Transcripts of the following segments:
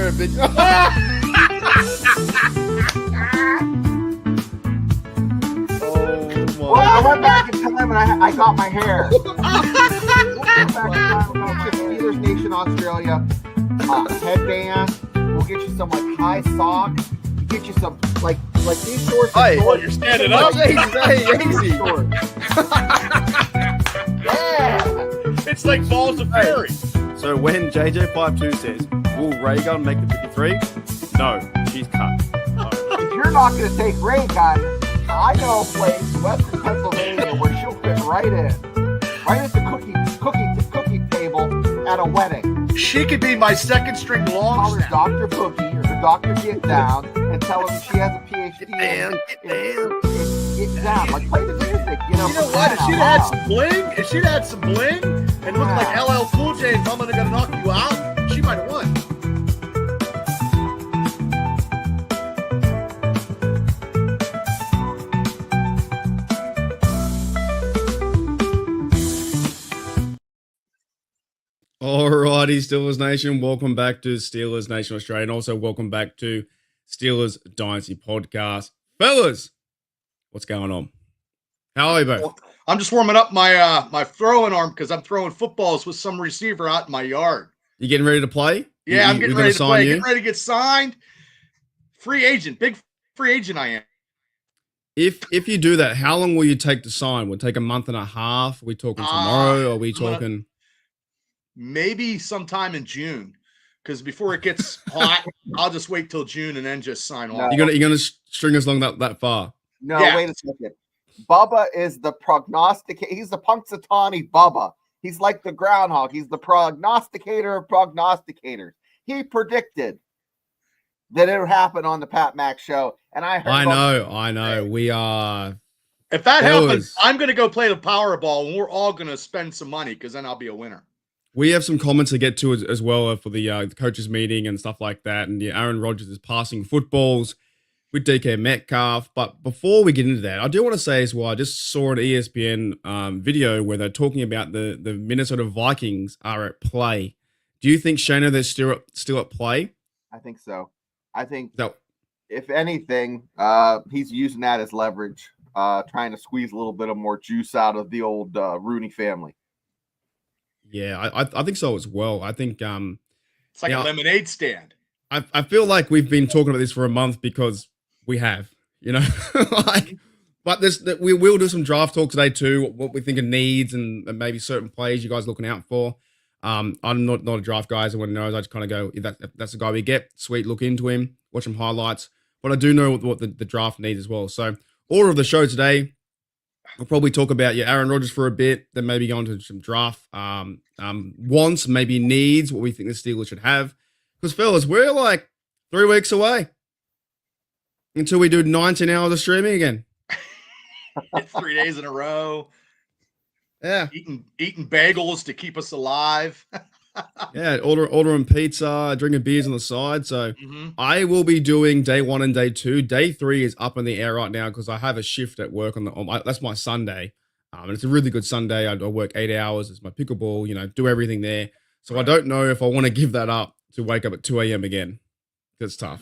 hair, bitch. Well, I went back in time and I got my hair. Steelers Nation Australia headband. We'll get you some like high socks. We'll get you some like these shorts. Hey, shorts. you're standing up. Easy. Yeah. It's like balls of fury. So when JJ52 says, will Ray Gun make the 53? No, she's cut. If you're not going to take Ray Gun, I know a place in Western Pennsylvania where she'll fit right in. Right at the cookie table at a wedding. She could be my second string long Call her snap. Dr. Bookie or Dr. Get Down and tell her she has a PhD in Get Down. Like, play the music, You know what? If she'd had some bling, and looked like LL Cool J and I'm gonna knock you out, she might have won. Alrighty, Steelers Nation. Welcome back to Steelers Nation Australia, and also welcome back to Steelers Dynasty Podcast. Fellas, what's going on? How are you both? I'm just warming up my my throwing arm because I'm throwing footballs with some receiver out in my yard. You getting ready to play? Yeah, I'm getting ready to play. You? Getting ready to get signed. Free agent, big free agent I am. If you do that, how long will you take to sign? Will it take a month and a half? Are we talking tomorrow? Or are we talking? Maybe sometime in June, because before it gets hot, I'll just wait till June and then just sign off. You're gonna string us along that far? No, wait a second. Bubba is the prognosticator. He's the Punxsutawney Bubba. He's like the groundhog. He's the prognosticator of prognosticators. He predicted that it would happen on the Pat Mack show, and I know. We are. If that happens, I'm going to go play the Powerball, and we're all going to spend some money because then I'll be a winner. We have some comments to get to as well for the coaches meeting and stuff like that. And Aaron Rodgers is passing footballs with DK Metcalf. But before we get into that, I do want to say as well, I just saw an ESPN video where they're talking about the Minnesota Vikings are at play. Do you think, Shana, they're still at play? I think so. I think if anything, he's using that as leverage, trying to squeeze a little bit of more juice out of the old Rooney family. Yeah, I think so as well. I think it's like a lemonade stand. I feel like we've been talking about this for a month because we have, but we will do some draft talk today too. What we think of needs and maybe certain plays you guys are looking out for. I'm not a draft guy, as everyone knows. I just kind of go, if that's the guy we get, sweet, look into him, watch some highlights. But I do know what the draft needs as well. So order of the show today. We'll probably talk about Aaron Rodgers for a bit, then maybe go into some draft wants, maybe needs, what we think the Steelers should have. Because, fellas, we're like 3 weeks away until we do 19 hours of streaming again. 3 days in a row. Yeah. Eating bagels to keep us alive. Yeah, ordering pizza, drinking beers on the side. So I will be doing day 1 and day 2. Day 3 is up in the air right now because I have a shift at work that's my Sunday. And it's a really good Sunday. I work 8 hours. It's my pickleball, do everything there. So I don't know if I want to give that up to wake up at 2 a.m. again. It's tough.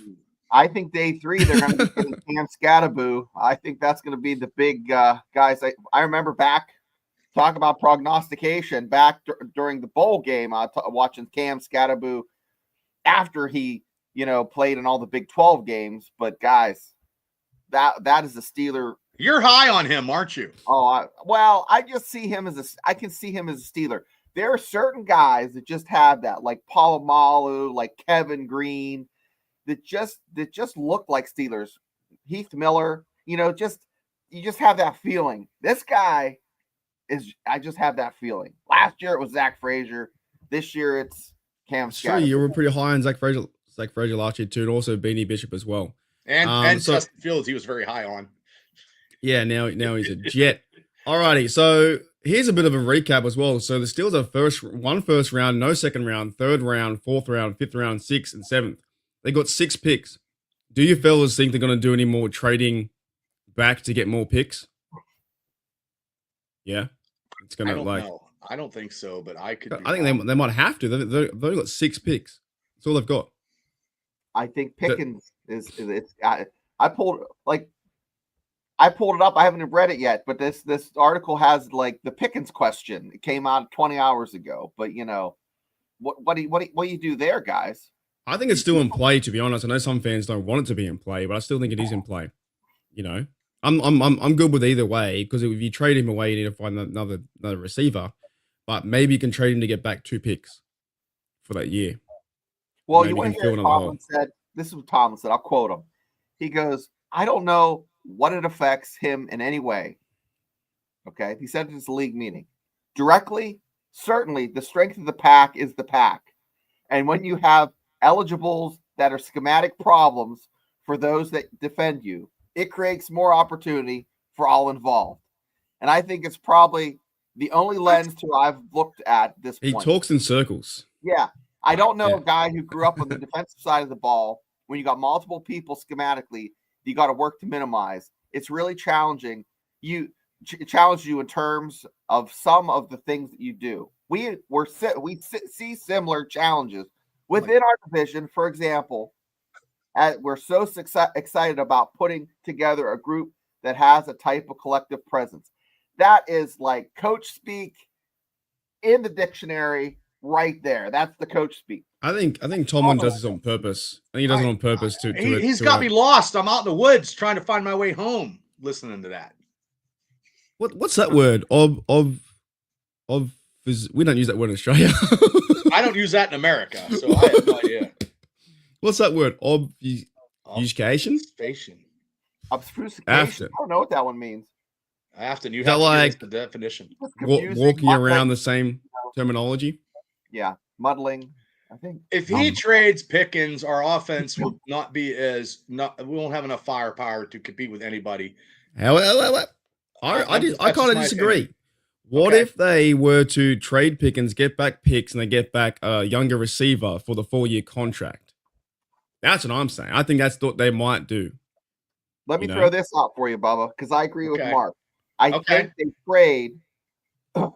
I think day 3, they're going to be getting Cam Scattaboo. I think that's going to be the big guys. I remember back, talk about prognostication back during the bowl game. Watching Cam Scattaboo after he, played in all the Big 12 games. But guys, that is a Steeler. You're high on him, aren't you? Oh, I just see him I can see him as a Steeler. There are certain guys that just have that, like Palomalu, like Kevin Green, that just look like Steelers. Heath Miller, you just have that feeling. This guy. I just have that feeling. Last year it was Zach Frazier. This year it's Cam Scott. Sure, you were pretty high on Zach Frazier last year too, and also Beanie Bishop as well. And Justin Fields, he was very high on. Yeah, now he's a Jet. Alrighty, so here's a bit of a recap as well. So the Steelers are one first round, no second round, third round, fourth round, fifth round, sixth, and seventh. They got 6 picks. Do you fellas think they're going to do any more trading back to get more picks? Yeah, it's gonna know. I don't think so, but I think they might have to. They've only got 6 picks. That's all they've got. I think Pickens is it's. I pulled it up. I haven't read it yet, but this article has like the Pickens question. It came out 20 hours ago. But what do you do there, guys? I think it's still in play, to be honest. I know some fans don't want it to be in play, but I still think it is in play. I'm good with either way, because if you trade him away, you need to find another receiver. But maybe you can trade him to get back 2 picks for that year. Well, you want to hear what Tomlin said? This is what Tomlin said. I'll quote him. He goes, "I don't know what it affects him in any way." Okay, he said it at the league meeting. Directly, certainly, the strength of the pack is the pack, and when you have eligibles that are schematic problems for those that defend you, it creates more opportunity for all involved. And I think it's probably the only lens to I've looked at this point. He talks in circles. Yeah. I don't know a guy who grew up on the defensive side of the ball. When you got multiple people schematically, you got to work to minimize. It's really challenging. It challenges you in terms of some of the things that you do. We see similar challenges within our division. For example, we're so excited about putting together a group that has a type of collective presence. That is like coach speak in the dictionary right there. That's the coach speak. I think Tomlin does this on purpose. I think he does it on purpose He's got me lost. I'm out in the woods trying to find my way home listening to that. What's that word? We don't use that word in Australia. I don't use that in America, so I have no idea. What's that word? Obfuscation? Obfuscation. I don't know what that one means. I have to. You have to like the definition. Walking around the same terminology. Yeah, muddling. I think if he trades Pickens, our offense will not be we won't have enough firepower to compete with anybody. I kind of disagree. Opinion. What if they were to trade Pickens, get back picks, and they get back a younger receiver for the 4-year contract? That's what I'm saying. I think that's what they might do. Let me throw this out for you, Bubba, because I agree with Mark. I think they trade,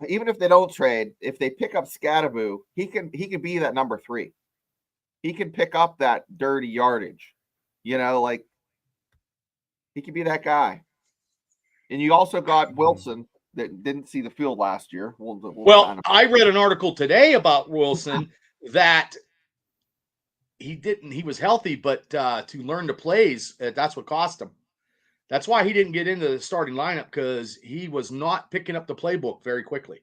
even if they don't trade, if they pick up Scadaboo, he can be that number 3. He can pick up that dirty yardage. Like he could be that guy. And you also got Wilson that didn't see the field last year. I read an article today about Wilson that he didn't. He was healthy, but to learn the plays, that's what cost him. That's why he didn't get into the starting lineup, because he was not picking up the playbook very quickly.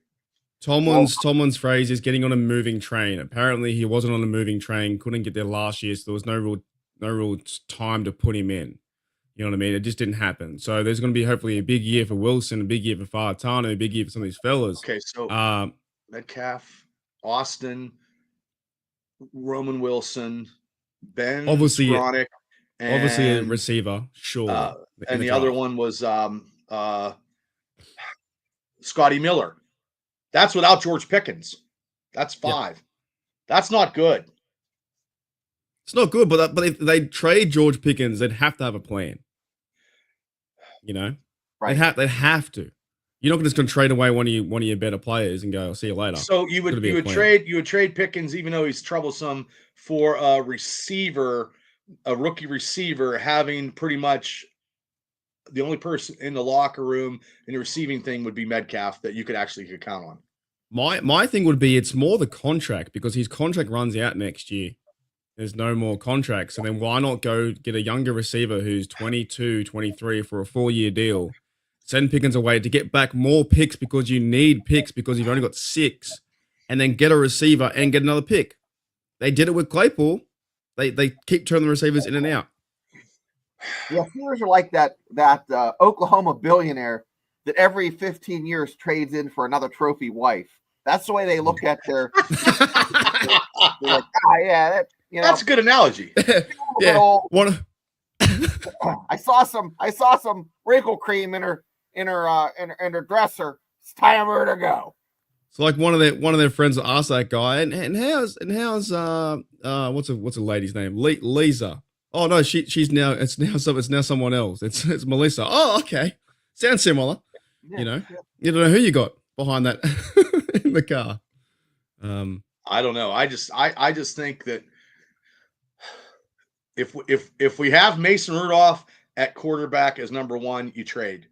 Tomlin's phrase is getting on a moving train. Apparently, he wasn't on a moving train. Couldn't get there last year, so there was no real time to put him in. You know what I mean? It just didn't happen. So there's going to be hopefully a big year for Wilson, a big year for Faratano, a big year for some of these fellas. Okay, so Metcalf, Austin, Roman Wilson, Ben Skowronek, obviously a receiver, sure. And the other one was Scotty Miller. That's without George Pickens. That's 5. Yep. That's not good. It's not good, but if they trade George Pickens, they'd have to have a plan. Right? They have to. You're not just going to trade away one of your better players and go, "I'll see you later." So you would trade Pickens, even though he's troublesome, for a receiver, a rookie receiver, having pretty much the only person in the locker room in the receiving thing would be Metcalf that you could count on. My thing would be, it's more the contract, because his contract runs out next year. There's no more contracts. So then why not go get a younger receiver who's 22, 23 for a 4-year deal? Send Pickens away to get back more picks, because you need picks, because you've only got 6, and then get a receiver and get another pick. They did it with Claypool. They keep turning the receivers in and out. Yeah, Steelers are like that Oklahoma billionaire that every 15 years trades in for another trophy wife. That's the way they look at their. They're like, that's a good analogy. Yeah. I saw some wrinkle cream in her dresser. It's time for her to go. So like one of their friends asked that guy, and how's what's a lady's name? Lisa. Oh no, it's now someone else. It's Melissa. Oh, okay. Sounds similar. Yeah, You don't know who you got behind that in the car. I don't know. I just think that If we have Mason Rudolph at quarterback as number one, you trade.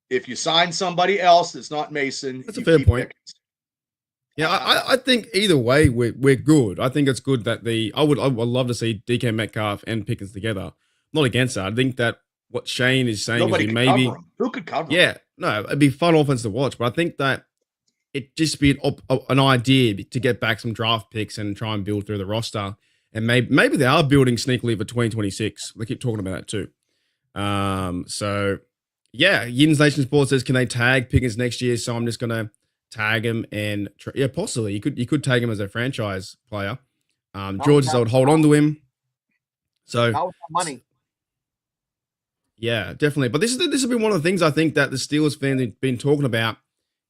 If you sign somebody else that's not Mason, That's a you fair keep point. Pickens. Yeah, I think either way we're good. I think it's good that I would love to see DK Metcalf and Pickens together. I'm not against that. I think that what Shane is saying Nobody is could maybe cover him. Who could cover him? yeah, no, it'd be fun offense to watch, but I think that it just be an idea to get back some draft picks and try and build through the roster. And maybe they are building sneakily for 2026. They keep talking about that too. So yeah, Yin's Nation Sports says, can they tag Pickens next year? So I'm just gonna tag him and yeah, possibly you could tag him as a franchise player. George says I would hold on to him. So Not with the money. Yeah, definitely. But this has been one of the things I think that the Steelers fans have been talking about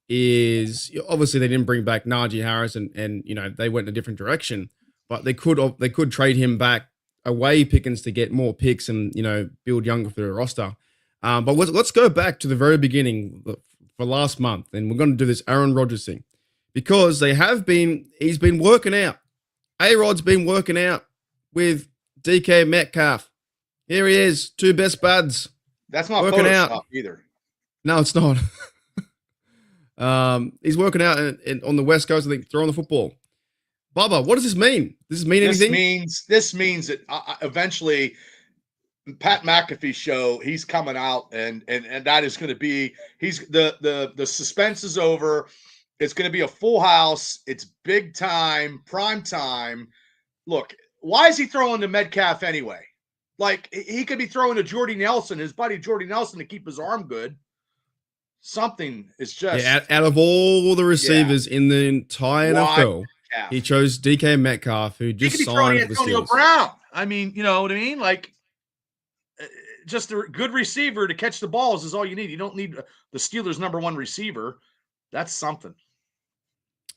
is obviously they didn't bring back Najee Harris and you know they went in a different direction, but they could trade him back away Pickens to get more picks and you know build younger for the roster. But let's go back to the very beginning for last month, and we're going to do this Aaron Rodgers thing because he's been working out. A-Rod's been working out with DK Metcalf. Here he is, two best buds. That's not working Photoshop out either. No, it's not. He's working out on the West Coast, I think, throwing the football. Bubba, what does this mean? Does this mean anything? This means that eventually Pat McAfee's show, he's coming out and that is going to be, the suspense is over. It's going to be a full house. It's big time, prime time. Look, why is he throwing to Metcalf anyway? Like, he could be throwing to Jordy Nelson, his buddy Jordy Nelson, to keep his arm good. Something is just... Yeah, out of all the receivers in the entire NFL, he chose DK Metcalf, who just signed for the Antonio Steelers. Brown. I mean, you know what I mean? Like, just a good receiver to catch the balls is all you need. You don't need the Steelers' number one receiver. That's something.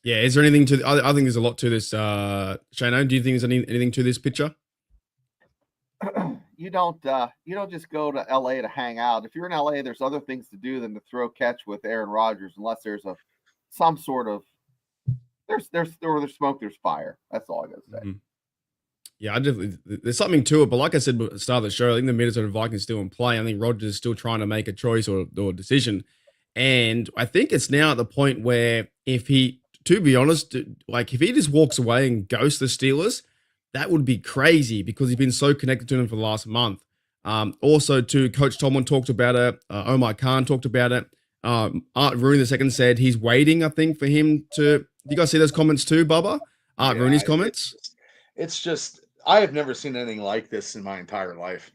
Yeah, is there anything to... I think there's a lot to this. Shano, do you think there's anything to this picture? You don't just go to LA to hang out. If you're in LA, there's other things to do than to throw catch with Aaron Rodgers, unless there's some sort of there's smoke, there's fire. That's all I gotta say. Mm-hmm. Yeah, I definitely there's something to it, but like I said at the start of the show, I think the Minnesota Vikings still in play. I think Rodgers is still trying to make a choice or decision, and I think it's now at the point where to be honest, like if he just walks away and ghosts the Steelers, that would be crazy because he's been so connected to them for the last month. Also, too, Coach Tomlin talked about it. Omar Khan talked about it. Art Rooney II said he's waiting, I think, for him to... You guys see those comments too, Bubba? Rooney's comments? It's just... I have never seen anything like this in my entire life.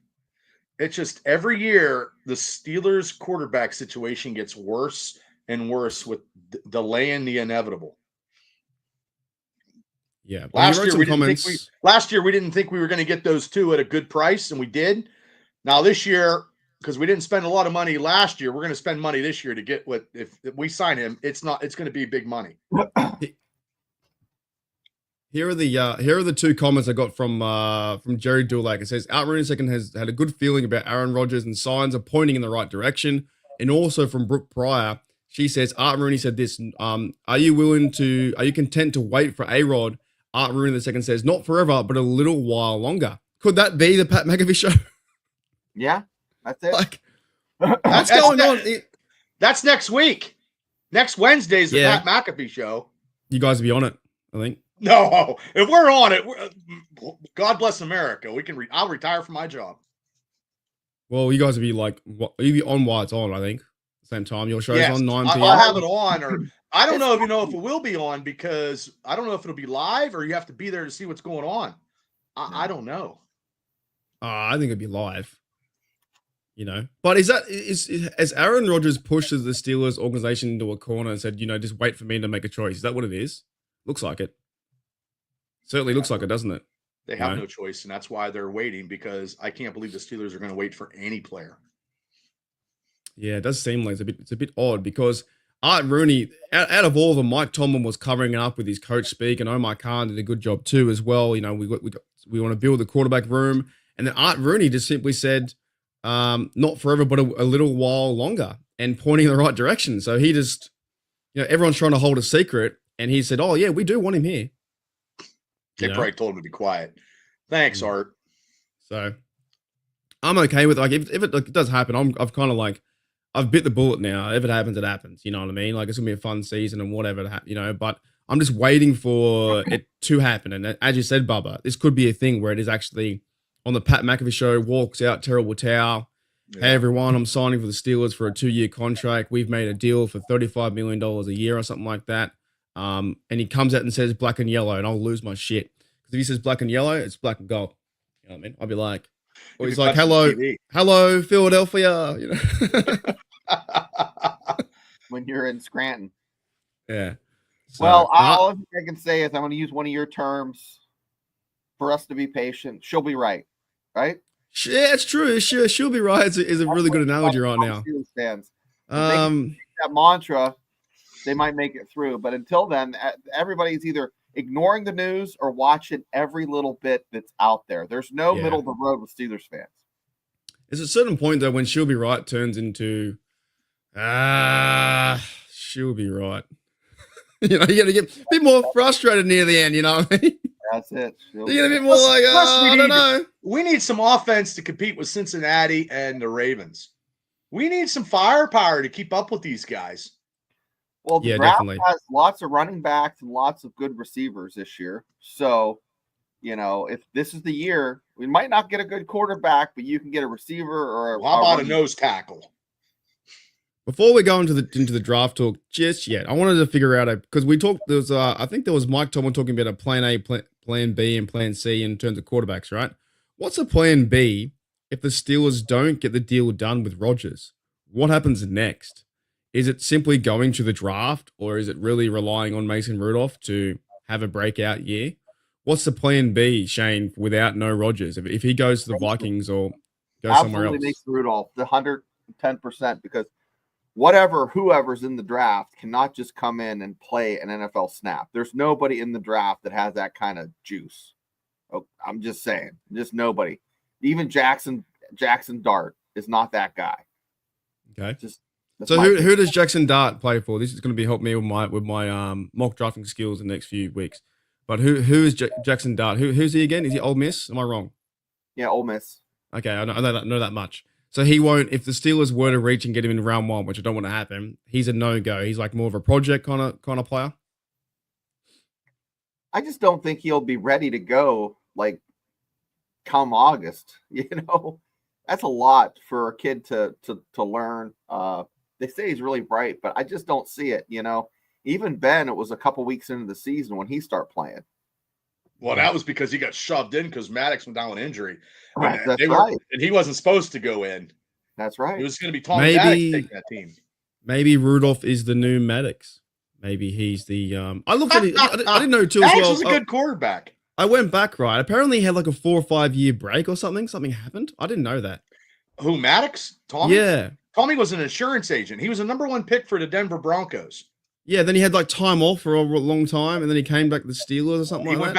It's just every year, the Steelers quarterback situation gets worse and worse with delaying the inevitable. Yeah. Last year we didn't think we were going to get those two at a good price, and we did. Now this year, because we didn't spend a lot of money last year, we're going to spend money this year to get what if we sign him. It's going to be big money. Here are the two comments I got from Jerry Dulac. It says Art Rooney II has had a good feeling about Aaron Rodgers and signs are pointing in the right direction. And also from Brooke Pryor, she says Art Rooney said this. Are you content to wait for A-Rod? Art Rooney II says, not forever, but a little while longer. Could that be the Pat McAfee show? Yeah, that's it. Like, what's going on? That's next week. Next Wednesday's the Pat McAfee show. You guys will be on it, I think. No, if we're on it, God bless America. I'll retire from my job. Well, you guys will be like, you'll be on while it's on, I think. Same time. Your show's on 9 p.m. I'll have it on, or I don't know if it will be on because I don't know if it'll be live or you have to be there to see what's going on. I don't know. I think it'd be live. You know, but has Aaron Rodgers pushes the Steelers organization into a corner and said, you know, just wait for me to make a choice? Is that what it is? Looks like it. Certainly looks like it, doesn't it? They have no choice, and that's why they're waiting, because I can't believe the Steelers are going to wait for any player. Yeah, it does seem like it's a bit odd because Art Rooney, out of all of them, Mike Tomlin was covering it up with his coach speak, and Omar Khan did a good job too as well. You know, we want to build the quarterback room, and then Art Rooney just simply said, not forever, but a little while longer, and pointing in the right direction. So he just, you know, everyone's trying to hold a secret, and he said, "Oh yeah, we do want him here." They probably told him to be quiet. Thanks, Art. So I'm okay with if it does happen. I've kind of I've bit the bullet now. If it happens, it happens. You know what I mean? Like it's gonna be a fun season and whatever. But I'm just waiting for it to happen. And as you said, Bubba, this could be a thing where it is actually on the Pat McAfee show. Walks out, terrible towel. Yeah. Hey everyone, I'm signing for the Steelers for a 2-year contract. We've made a deal for $35 million a year or something like that. And he comes out and says black and yellow, and I'll lose my shit. Because if he says black and yellow, it's black and gold. You know what I mean? I'll be like, or he's like, hello, Philadelphia. You know? When you're in Scranton. Yeah. So, well, all I can say is I'm going to use one of your terms for us to be patient. She'll be right. Right? Yeah, it's true. She'll be right. Is a really good analogy right now. Fans. That mantra, they might make it through. But until then, everybody's either ignoring the news or watching every little bit that's out there. There's no middle of the road with Steelers fans. There's a certain point, though, when she'll be right turns into, she'll be right. You know, you're going to get a bit more frustrated near the end, you know what I mean? That's it. You're going to be more like, I don't know. We need some offense to compete with Cincinnati and the Ravens. We need some firepower to keep up with these guys. Well, the draft has lots of running backs and lots of good receivers this year. So, if this is the year, we might not get a good quarterback, but you can get a receiver or how about a nose tackle? Before we go into the draft talk just yet, I wanted to figure out because we talked. There was I think there was Mike Tomlin talking about a plan A, plan B, and plan C in terms of quarterbacks, right? What's a plan B if the Steelers don't get the deal done with Rodgers? What happens next? Is it simply going to the draft, or is it really relying on Mason Rudolph to have a breakout year? What's the plan B, Shane, without no Rodgers? If he goes to the Vikings or goes somewhere else? Absolutely Mason Rudolph, the 110%, because whoever's in the draft cannot just come in and play an NFL snap. There's nobody in the draft that has that kind of juice. Oh, I'm just saying, just nobody. Even Jackson Dart is not that guy. Okay. So who does Jackson Dart play for? This is going to be help me with my mock drafting skills in the next few weeks. But who is Jackson Dart? Who's he again? Is he Ole Miss? Am I wrong? Yeah, Ole Miss. Okay, I know that much. So he won't, if the Steelers were to reach and get him in round 1, which I don't want to happen, he's a no-go. He's like more of a project kind of player. I just don't think he'll be ready to go like come August. That's a lot for a kid to learn. They say he's really bright, but I just don't see it. Even Ben, it was a couple weeks into the season when he started playing. Well, that was because he got shoved in because Maddox went down with injury. Right, that's right. And he wasn't supposed to go in. That's right. It was going to be Tom Maddox taking that team. Maybe Rudolph is the new Maddox. Maybe he's the I looked at it. I didn't know too as well. Maddox is a good quarterback. I went back, right. Apparently he had like a 4 or 5 year break or something. Something happened. I didn't know that. Who, Maddox? Tommy? Yeah. Tommy was an insurance agent. He was a number 1 pick for the Denver Broncos. Yeah, then he had like time off for a long time, and then he came back to the Steelers or something. He went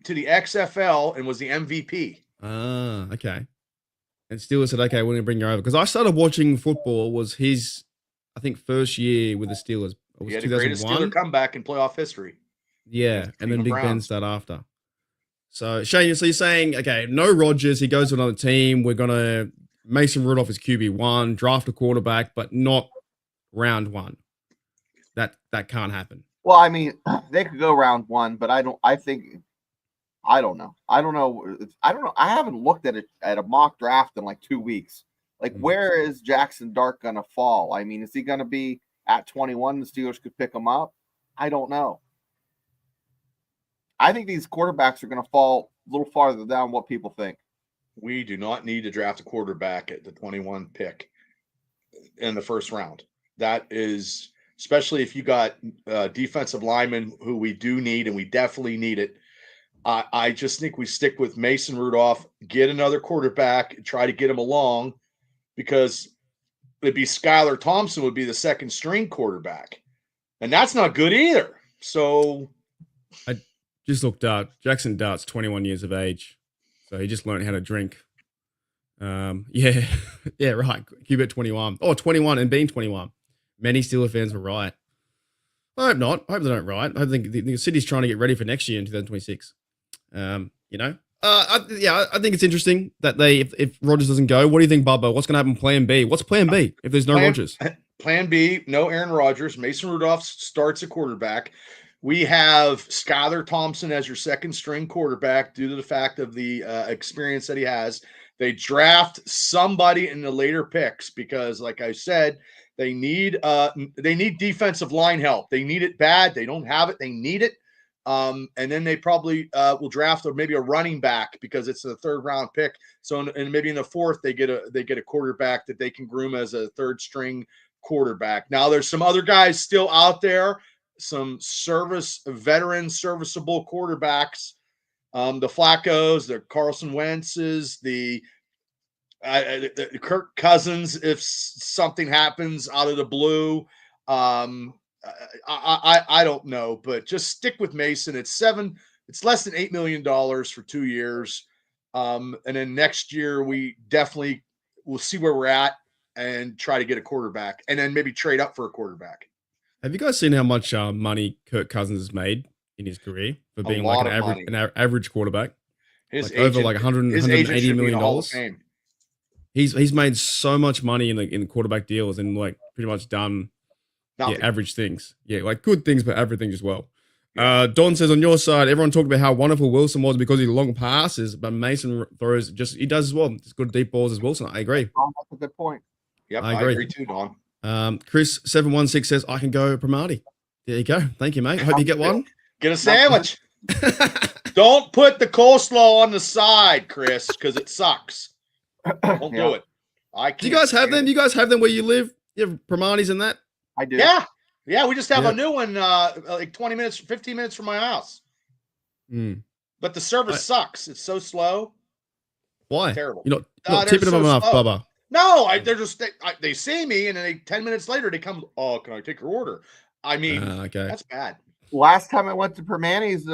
to the XFL and was the MVP. Ah, okay. And Steelers said, "Okay, we're going to bring you over." Because I started watching football was his, I think, first year with the Steelers. It was he had the greatest Steeler comeback in playoff history. Yeah, and then Big Ben started after. So Shane, so you're saying, okay, no Rodgers, he goes to another team. We're gonna Mason Rudolph is QB1, draft a quarterback, but not round 1. That can't happen. Well, I mean, they could go round 1, but I don't know. I don't know. I haven't looked at a mock draft in like 2 weeks. Like, where is Jackson Dart going to fall? I mean, is he going to be at 21? The Steelers could pick him up. I don't know. I think these quarterbacks are going to fall a little farther down what people think. We do not need to draft a quarterback at the 21 pick in the first round. That is, especially if you got defensive linemen who we do need, and we definitely need it. I just think we stick with Mason Rudolph, get another quarterback, and try to get him along, because it'd be Skylar Thompson would be the second string quarterback, and that's not good either. So I just looked up. Jackson Dart's 21 years of age, so he just learned how to drink. Yeah, right. QB 21. Oh, 21 and being 21. Many Steelers fans were right. I hope not. I hope they don't right. I think the city's trying to get ready for next year in 2026. I think it's interesting that if Rodgers doesn't go, what do you think, Bubba? What's going to happen? Plan B. What's Plan B if there's no Rodgers? Plan B, no Aaron Rodgers. Mason Rudolph starts at quarterback. We have Skylar Thompson as your second string quarterback due to the fact of the experience that he has. They draft somebody in the later picks because, like I said, they need defensive line help. They need it bad. They don't have it. They need it. And then they probably will draft maybe a running back because it's a third round pick. So and maybe in the fourth they get a quarterback that they can groom as a third string quarterback. Now there's some other guys still out there, some veteran serviceable quarterbacks. The Flaccos, the Carson Wentz's, the Kirk Cousins. If something happens out of the blue, I don't know, but just stick with Mason. It's less than $8 million for 2 years. And then next year we definitely will see where we're at and try to get a quarterback and then maybe trade up for a quarterback. Have you guys seen how much money Kirk Cousins has made in his career for being like an average quarterback? Over like $180 million. He's made so much money in the quarterback deals and like pretty much done average things. Yeah, like good things, but average things as well. Yeah. Don says on your side, everyone talked about how wonderful Wilson was because he long passes, but Mason throws he does as well. It's good deep balls as Wilson. I agree. That's a good point. Yep, I agree too, Don. Chris 716 says I can go Primati. There you go. Thank you, mate. Hope you get one. Get a sandwich. Don't put the coleslaw on the side, Chris, because it sucks. Don't do it. Do you guys have them? You guys have them where you live? You have Primatis and that? I do. Yeah. We just have a new one, like 20 minutes, 15 minutes from my house. But the service sucks. It's so slow. Why? It's terrible. You're not tipping them enough, Bubba. No, they see me and then 10 minutes later they come. Oh, can I take your order? I mean, that's bad. Last time I went to Permanis,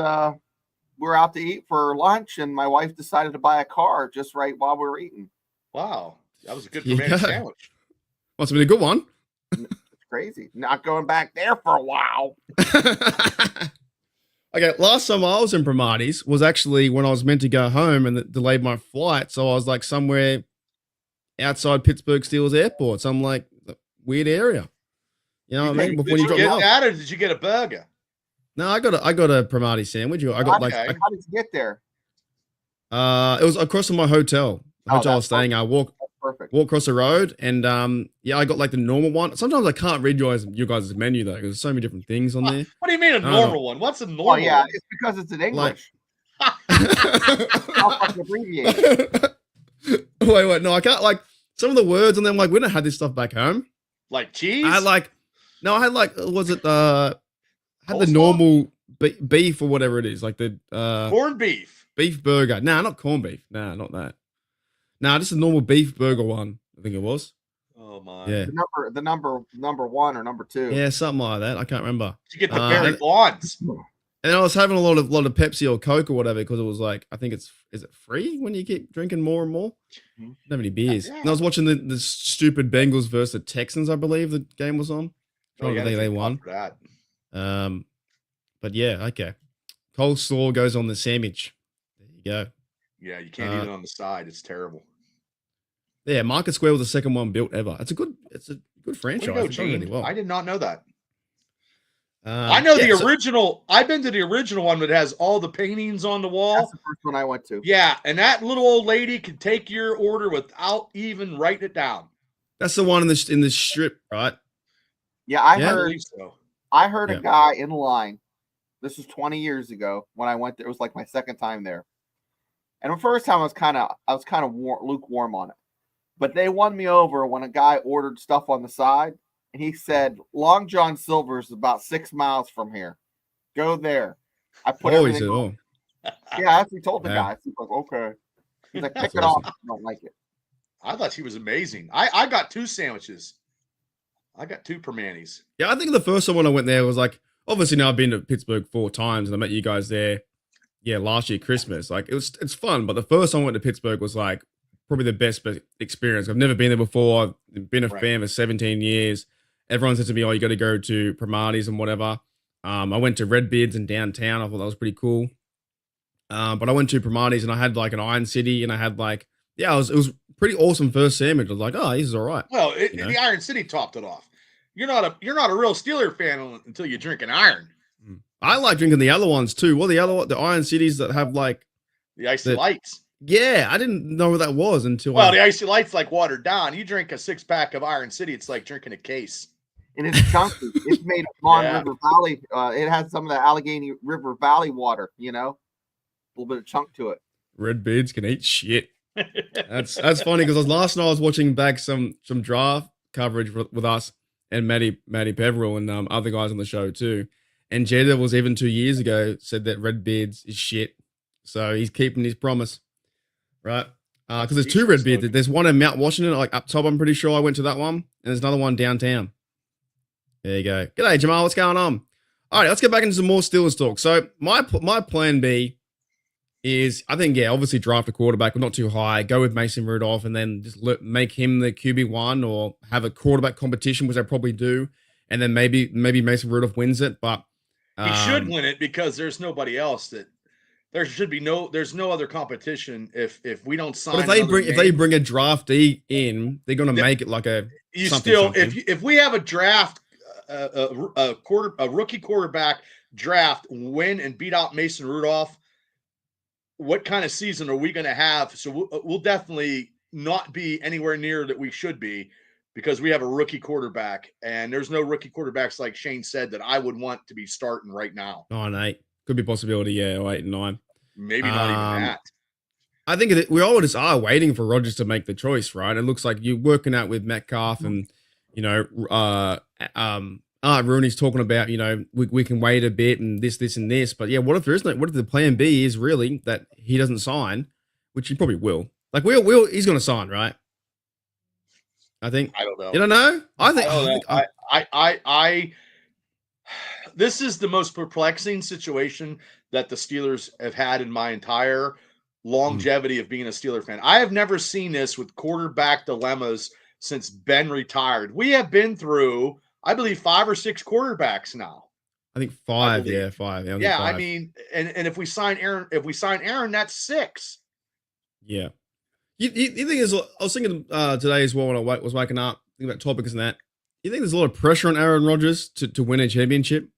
we were out to eat for lunch, and my wife decided to buy a car just right while we were eating. Wow, that was a good Permanis sandwich. Must have been a good one. It's crazy. Not going back there for a while. Okay, last time I was in Primatis was actually when I was meant to go home and delayed my flight, so I was like somewhere outside Pittsburgh Steelers Airport, some like weird area. You know what I mean? Before you get that, or did you get a burger? No, I got a Primati sandwich. I got how did you get there? It was across from my hotel. The hotel I was staying. I walk across the road, and I got like the normal one. Sometimes I can't read you guys' menu though, because there's so many different things on there. What do you mean a normal one? What's a normal one? It's because it's in English. I'll fucking abbreviate it. Wait, no, I can't like some of the words, and then like we don't have this stuff back home. Like cheese? I had the normal beef or whatever it is, like the corned beef burger. Nah, not corned beef. Nah, not that. Nah, just a normal beef burger one. I think it was. Oh my! Yeah, the number one or number two. Yeah, something like that. I can't remember. You get the Barry Bonds. And I was having a lot of Pepsi or Coke or whatever because it was like I think is it free when you keep drinking more and more? I don't have any beers. Yeah. And I was watching the stupid Bengals versus the Texans. I believe the game was on. They won. That. But yeah, okay. Coleslaw goes on the sandwich. There you go. Yeah, you can't eat it on the side. It's terrible. Yeah, Market Square was the second one built ever. It's a good franchise. Really well. I did not know that. I know the original. I've been to the original one that has all the paintings on the wall. That's the first one I went to. Yeah, and that little old lady could take your order without even writing it down. That's the one in the strip, right? Yeah, I heard a guy in line. This was 20 years ago when I went there. It was like my second time there. And the first time I was kind of lukewarm on it. But they won me over when a guy ordered stuff on the side. And he said, Long John Silver's is about 6 miles from here. Go there. I put everything on. Yeah, that's what he told the guy. He's like, okay. He's like, pick it off if you don't like it. I thought she was amazing. I got 2 sandwiches. I got 2 Permanis. Yeah, I think the first time when I went there was like, obviously now I've been to Pittsburgh 4 times and I met you guys there. Yeah, last year, Christmas. Like it's fun. But the first time I went to Pittsburgh was like probably the best experience. I've never been there before. I've been a fan for 17 years. Everyone said to me, oh, you got to go to Primati's and whatever. I went to Redbeard's in downtown. I thought that was pretty cool. But I went to Primatis and I had like an Iron City and I had like, it was pretty awesome first sandwich. I was like, oh, this is all right. Well, the Iron City topped it off. You're not a real Steeler fan until you drink an Iron. I like drinking the other ones too. What the Iron Cities that have like the Icy Lights? Yeah, I didn't know what that was until. Well, the Icy Lights like watered down. You drink a 6-pack of Iron City, it's like drinking a case. And it's chunky. It's made of Mon River Valley. It has some of the Allegheny River Valley water. A little bit of chunk to it. Red beards can eat shit. That's funny because last night I was watching back some draft coverage with us and Matty Peveril and other guys on the show too. And Jada was even 2 years ago said that Red Beards is shit. So he's keeping his promise, right? Because there's two Red Beards. There's one in Mount Washington, like up top. I'm pretty sure I went to that one, and there's another one downtown. There you go. G'day, Jamal. What's going on? All right, let's get back into some more Steelers talk. So my plan B is, I think, obviously draft a quarterback, but not too high. Go with Mason Rudolph, and then just make him the QB1, or have a quarterback competition, which I probably do, and then maybe Mason Rudolph wins it. But he should win it because there's nobody else that. There's no other competition if we don't sign. But if they bring a draftee in, they're going to make it like a. If we have a draft, a rookie quarterback draft, win and beat out Mason Rudolph, what kind of season are we going to have? So we'll definitely not be anywhere near that we should be, because we have a rookie quarterback, and there's no rookie quarterbacks, like Shane said, that I would want to be starting right now. 9-8 could be a possibility. Yeah, 8 and 9. Maybe not even that. I think we all just are waiting for Rodgers to make the choice, right? It looks like you're working out with Metcalf, and Rooney's talking about, we can wait a bit and this and this. But yeah, what if the plan B is really that he doesn't sign, which he probably will. Like he's going to sign, right? I think. I don't know. You don't know? This is the most perplexing situation that the Steelers have had in my entire longevity of being a Steeler fan. I have never seen this with quarterback dilemmas since Ben retired. We have been through, I believe, 5 or 6 quarterbacks now. I think 5. Yeah, 5. Yeah, 5. I mean, and if we sign Aaron, that's 6. Yeah. You think I was thinking today as well when I was waking up, thinking about topics and that. You think there's a lot of pressure on Aaron Rodgers to win a championship?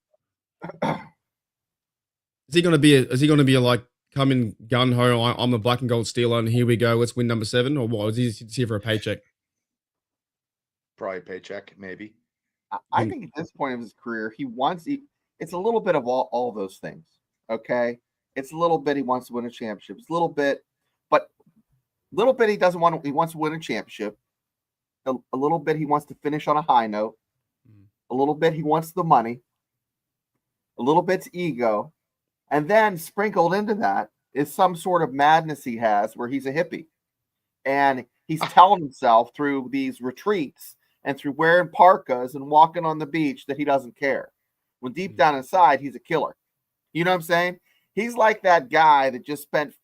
Is he going to be like coming gun ho? I'm the black and gold Steeler, and here we go. Let's win number 7, or what? Is he here for a paycheck? Probably a paycheck, maybe. I think at this point of his career, it's a little bit of all those things. Okay, it's a little bit he wants to win a championship. It's a little bit he doesn't want to. He wants to win a championship. A little bit he wants to finish on a high note. A little bit he wants the money. A little bit's ego. And then sprinkled into that is some sort of madness he has where he's a hippie. And he's telling himself through these retreats and through wearing parkas and walking on the beach that he doesn't care. When deep down inside, he's a killer. You know what I'm saying? He's like that guy that just spent,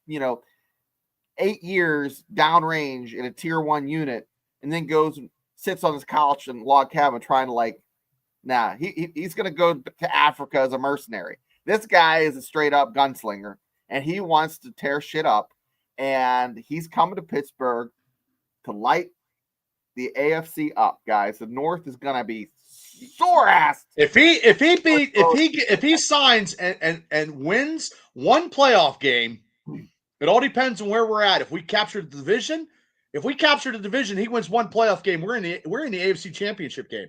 8 years downrange in a tier 1 unit and then goes and sits on his couch in log cabin trying to he's going to go to Africa as a mercenary. This guy is a straight up gunslinger, and he wants to tear shit up, and he's coming to Pittsburgh to light the AFC up, guys. The North is going to be sore ass. If he signs and wins one playoff game, it all depends on where we're at. If we capture the division, he wins one playoff game. We're in the AFC Championship game.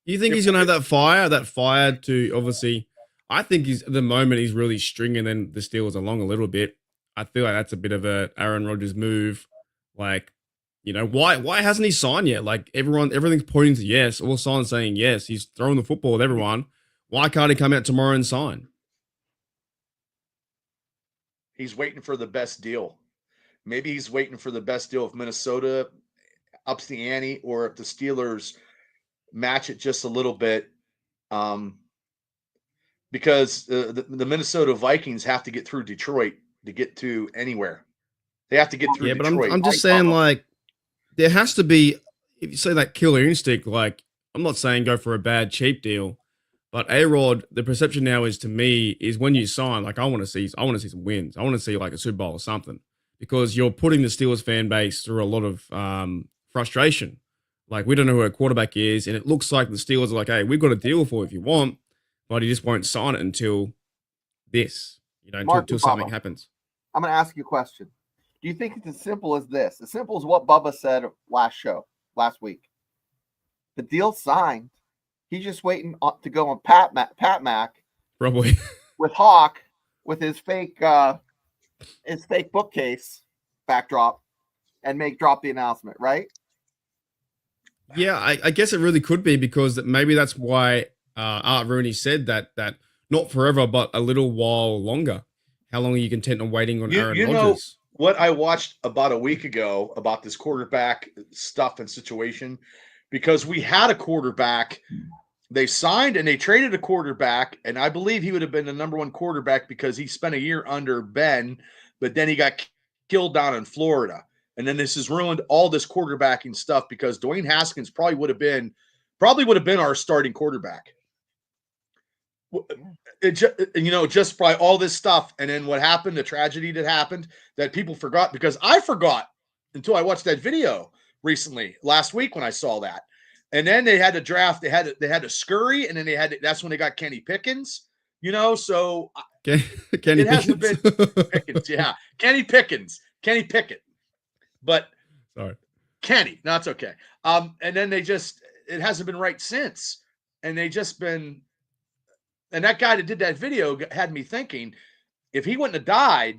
You think he's going to have that fire to obviously? I think at the moment he's really stringing then the Steelers along a little bit. I feel like that's a bit of a Aaron Rodgers move. Like, why hasn't he signed yet? Like everything's pointing to yes. All signs saying yes. He's throwing the football with everyone. Why can't he come out tomorrow and sign? He's waiting for the best deal. Maybe he's waiting for the best deal if Minnesota ups the ante, or if the Steelers match it just a little bit. Because the Minnesota Vikings have to get through Detroit to get to anywhere. They have to get through Detroit. But I'm just saying, like, there has to be, if you say that killer instinct, like, I'm not saying go for a bad, cheap deal, But A-Rod, the perception now is to me is when you sign, like I want to see some wins. I want to see like a Super Bowl or something because you're putting the Steelers fan base through a lot of frustration. Like we don't know who our quarterback is, and it looks like the Steelers are like, "Hey, we've got a deal for you if you want," but he just won't sign it until this, until something happens. I'm going to ask you a question. Do you think it's as simple as this? As simple as what Bubba said last week. The deal signed. He's just waiting to go on Pat Mac, probably with Hawk, with his fake bookcase backdrop, and drop the announcement, right? Yeah, I guess it really could be because maybe that's why Art Rooney said that not forever, but a little while longer. How long are you content on waiting on Aaron Rodgers? Know what I watched about a week ago about this quarterback stuff and situation, because we had a quarterback. They signed and they traded a quarterback, and I believe he would have been the number one quarterback because he spent a year under Ben, but then he got killed down in Florida. And then this has ruined all this quarterbacking stuff because Dwayne Haskins probably would have been our starting quarterback. Just by all this stuff. And then what happened, the tragedy that happened that people forgot, because I forgot until I watched that video recently last week when I saw that. And then they had to draft. They had to scurry, and then that's when they got Kenny Pickens. So Kenny it hasn't been Pickens. Yeah, Kenny Pickett. But sorry, Kenny. No, it's okay. And then it hasn't been right since. And they just been. And that guy that did that video had me thinking, if he wouldn't have died,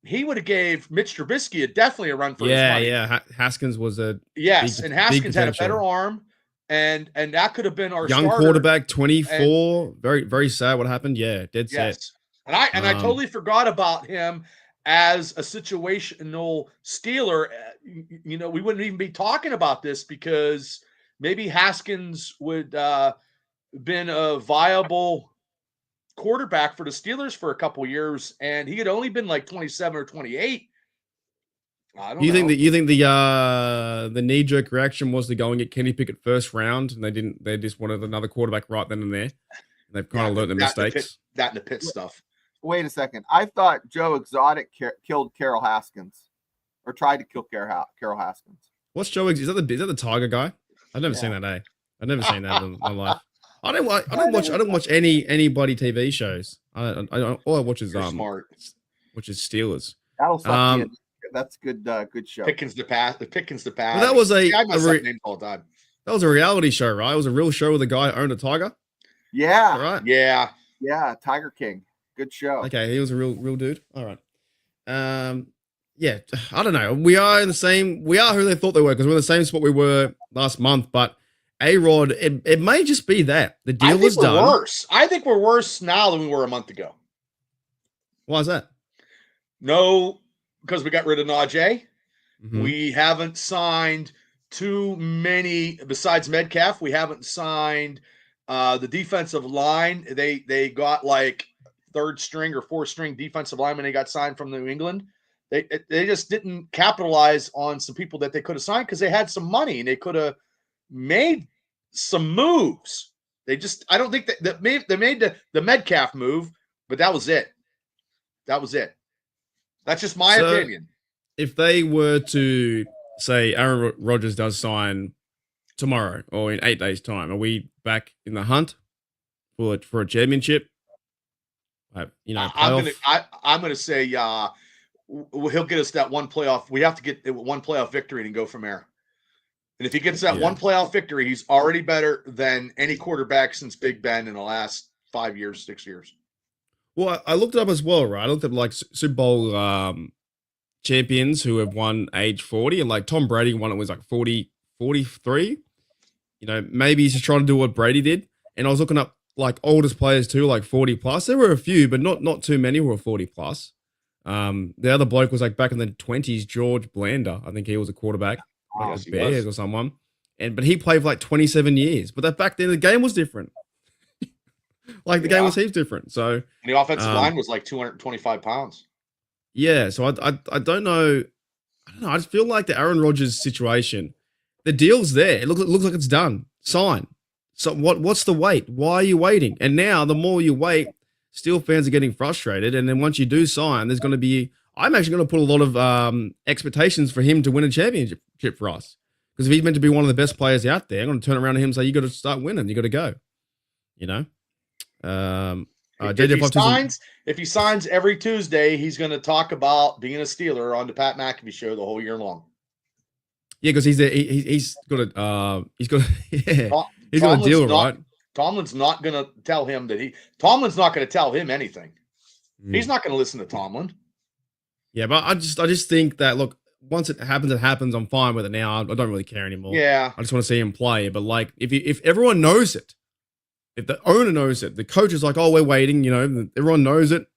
he would have gave Mitch Trubisky definitely a run for his money. Yeah. Haskins was and Haskins had a better arm, and that could have been our young starter. Quarterback, 24. Very, very sad what happened. Yeah, dead set. And I totally forgot about him as a situational Steeler. We wouldn't even be talking about this because maybe Haskins would been a viable quarterback for the Steelers for a couple years, and he had only been like 27 or 28. I don't know. You think the knee-jerk reaction was to go and get Kenny Pickett first round, and they just wanted another quarterback right then and there. They've kind of learned their mistakes. That and the pit stuff. Wait a second. I thought Joe Exotic killed Carol Haskins, or tried to kill Carol Haskins. What's Joe? Is that the Tiger guy? I've never seen that. I've never seen that in my life. I don't watch anybody TV shows. All I watch is which is Steelers. That'll suck in. That's good. Good show. Pickens the pass. Well, that was I mess up names all the time. That was a reality show, right? It was a real show with a guy who owned a tiger. Yeah. Right. Yeah. Tiger King. Good show. Okay, he was a real dude. All right. Yeah. I don't know. We are who they thought they were because we're in the same spot we were last month, but. A-Rod, it may just be that the deal was done. Worse. I think we're worse now than we were a month ago. Why is that? No, because we got rid of Najee. Mm-hmm. We haven't signed too many besides Metcalf. We haven't signed the defensive line. They got like third string or fourth string defensive linemen. They got signed from New England. They just didn't capitalize on some people that they could have signed because they had some money and they could have made some moves. I don't think that they made the Metcalf move, but that was it. That's just my opinion. If they were to say Aaron Rodgers does sign tomorrow or in 8 days' time, are we back in the hunt for a championship? I'm going to say he'll get us that one playoff. We have to get one playoff victory and go from there. And if he gets that one playoff victory, he's already better than any quarterback since Big Ben in the last 5 years, 6 years. Well, I looked it up as well, right? I looked at like Super Bowl champions who have won age 40, and like Tom Brady won it was like 40, 43. Maybe he's just trying to do what Brady did. And I was looking up like oldest players too, like 40 plus. There were a few, but not too many who were 40 plus. The other bloke was like back in the 20s, George Blanda. I think he was a quarterback. Like the Bears or someone, but he played for like 27 years. But that back then the game was different. The game was heaps different. So and the offensive line was like 225 pounds. Yeah, so I don't know. I just feel like the Aaron Rodgers situation, the deal's there. It looks like it's done. Sign So what's the wait? Why are you waiting? And now the more you wait, Steel fans are getting frustrated. And then once you do sign, there's going to be. I'm actually going to put a lot of expectations for him to win a championship for us. Because if he's meant to be one of the best players out there, I'm going to turn around to him and say, "You got to start winning. You got to go." You know. If he signs every Tuesday, he's going to talk about being a Steeler on the Pat McAfee show the whole year long. Yeah, because he's got a he's got a deal, right? Tomlin's not going to tell him Tomlin's not going to tell him anything. He's not going to listen to Tomlin. Yeah, but I just think that, look, once it happens. I'm fine with it now. I don't really care anymore. Yeah, I just want to see him play. But like, if everyone knows it, if the owner knows it, the coach is like, "Oh, we're waiting," everyone knows it.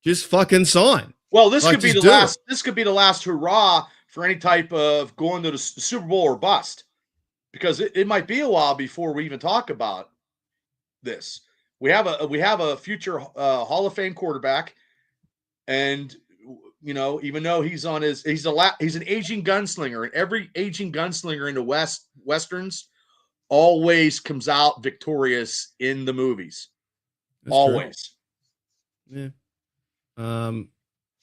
Just fucking sign. Well, this could be the last. This could be the last hurrah for any type of going to the Super Bowl or bust, because it might be a while before we even talk about this. We have a future Hall of Fame quarterback, and even though he's an aging gunslinger, and every aging gunslinger in the westerns always comes out victorious in the movies. That's always. True. Yeah.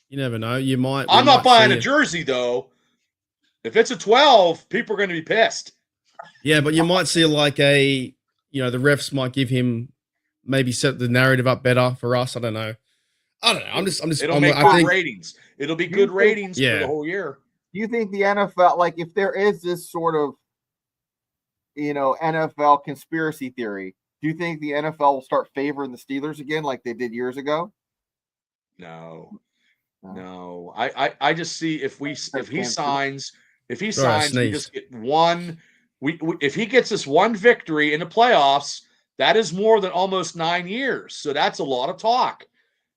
You never know. You might. I'm not buying a jersey though. If it's a 12, people are going to be pissed. Yeah, but you might see like the refs might give him, maybe set the narrative up better for us. I don't know. I'm just. It'll make good ratings. It'll be good ratings for the whole year. Do you think the NFL, like, if there is this sort of, NFL conspiracy theory, do you think the NFL will start favoring the Steelers again like they did years ago? No. I just see if he signs, we just get one. If he gets us one victory in the playoffs, that is more than almost 9 years. So that's a lot of talk.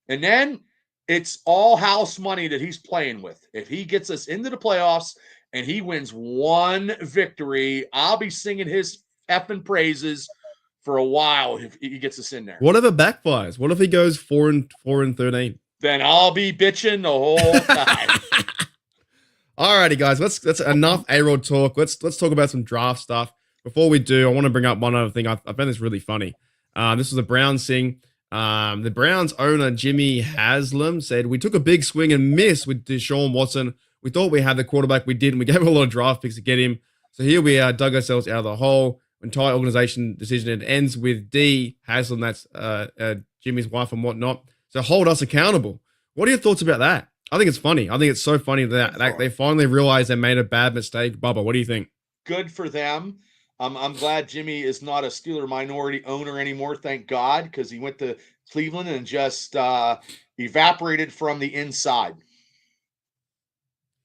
And then it's all house money that he's playing with. If he gets us into the playoffs and he wins one victory, I'll be singing his effing praises for a while if he gets us in there. What if it backfires? What if he goes 4-13? Then I'll be bitching the whole time. Alrighty, guys, that's enough A-Rod talk. Let's talk about some draft stuff. Before we do, I want to bring up one other thing. I found this really funny. This was a Browns thing. The Browns owner, Jimmy Haslam, said, "We took a big swing and miss with Deshaun Watson. We thought we had the quarterback. We didn't. We gave him a lot of draft picks to get him. So here we are, dug ourselves out of the hole. Entire organization decision. It ends with D. Haslam, that's Jimmy's wife and whatnot. So hold us accountable." What are your thoughts about that? I think it's funny. I think it's so funny that they finally realized they made a bad mistake. Bubba, what do you think? Good for them. I'm glad Jimmy is not a Steeler minority owner anymore, thank God, because he went to Cleveland and just evaporated from the inside.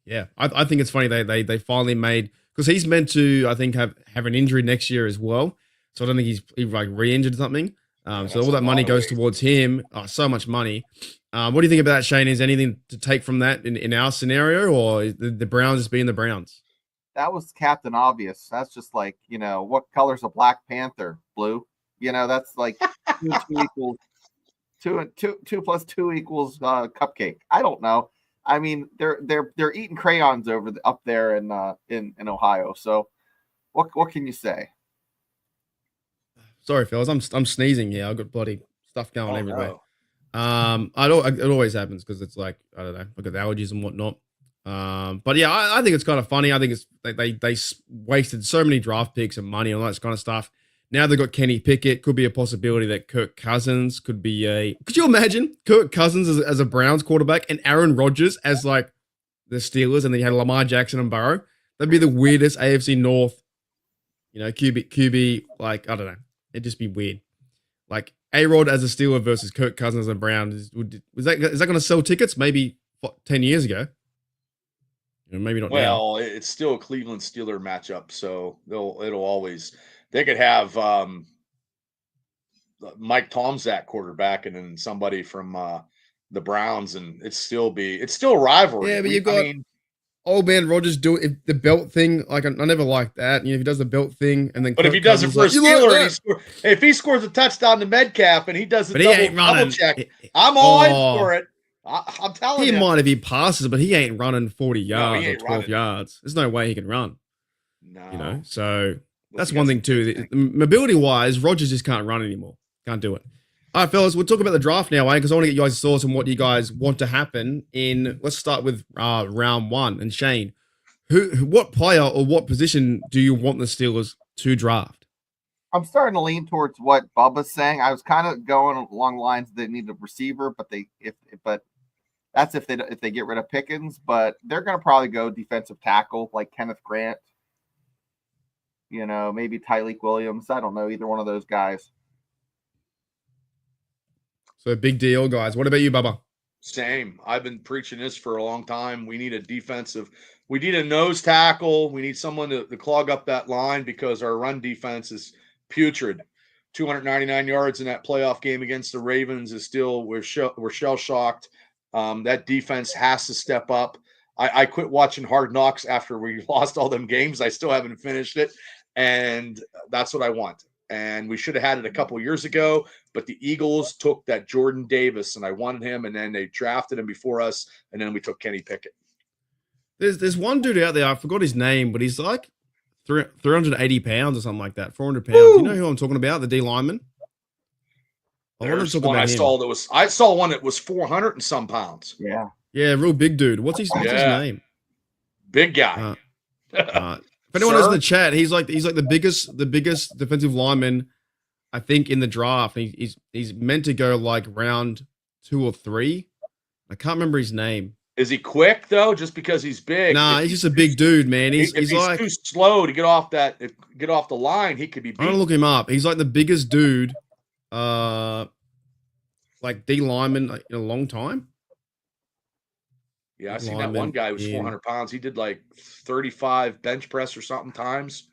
Yeah, I think it's funny they finally made, because he's meant to, I think, have an injury next year as well. So I don't think he's like re-injured or something. So all that money goes towards him. Oh, so much money. What do you think about that, Shane? Is anything to take from that in our scenario, or is the Browns just being the Browns? That was Captain Obvious. That's just like, what color's a Black Panther? Blue. That's like 2 equals 2 plus 2 equals cupcake. I don't know. I mean, they're eating crayons up there in Ohio. So what can you say? Sorry, fellas. I'm sneezing. Yeah, I've got bloody stuff going everywhere. No. It always happens because it's like, I don't know, I've got the allergies and whatnot. But yeah, I think it's kind of funny. I think it's they wasted so many draft picks and money and all that kind of stuff. Now they've got Kenny Pickett. Could be a possibility that Kirk Cousins could be could you imagine Kirk Cousins as a Browns quarterback and Aaron Rodgers as like the Steelers, and then you had Lamar Jackson and Burrow? That'd be the weirdest AFC North, QB, like, I don't know. It'd just be weird. Like A-Rod as a Steeler versus Kirk Cousins as a Brown. Is that going to sell tickets? Maybe 10 years ago. Maybe not now. Well, it's still a Cleveland Steeler matchup, so it'll always. They could have Mike Tomczak quarterback, and then somebody from the Browns, and it's still a rivalry. Yeah, but you've got old man Rodgers do it, the belt thing. Like I never liked that. If he does the belt thing, and then but if he does it for a Steeler, if he scores a touchdown to Metcalf, and he does the double check, I'm all in for it. I'm telling you. He might if he passes, but he ain't running 40 yards or 12 yards. There's no way he can run. No. So That's one thing too. Mobility wise, Rogers just can't run anymore. Can't do it. All right, fellas, we'll talk about the draft now, because I want to get you guys' thoughts on what you guys want to happen in. Let's start with round one. And Shane, what player or what position do you want the Steelers to draft? I'm starting to lean towards what Bubba's saying. I was kind of going along the lines they need a receiver, but that's if they get rid of Pickens. But they're going to probably go defensive tackle like Kenneth Grant. Maybe Tyleek Williams. I don't know, either one of those guys. So big deal, guys. What about you, Bubba? Same. I've been preaching this for a long time. We need we need a nose tackle. We need someone to clog up that line because our run defense is putrid. 299 yards in that playoff game against the Ravens is still, we're shell shocked. That defense has to step up. I quit watching Hard Knocks after we lost all them games. I still haven't finished it. And that's what I want. And we should have had it a couple years ago, but the Eagles took that Jordan Davis, and I wanted him, and then they drafted him before us, and then we took Kenny Pickett. There's one dude out there, I forgot his name, but he's like 380 pounds or something like that, 400 pounds. Woo! You know who I'm talking about? The D lineman. I saw one that was 400 and some pounds. Yeah. Yeah, real big dude. What's his name? Big guy. If anyone knows in the chat, he's like the biggest defensive lineman, I think, in the draft. He's meant to go like round 2 or 3. I can't remember his name. Is he quick though? Just because he's big? Nah, he's just a big dude, man. He's like too slow to get off the line. He could be beat. I'm gonna look him up. He's like the biggest dude, like D lineman in a long time. Yeah, I seen that one guy who was 400 pounds. He did like 35 bench press or something times.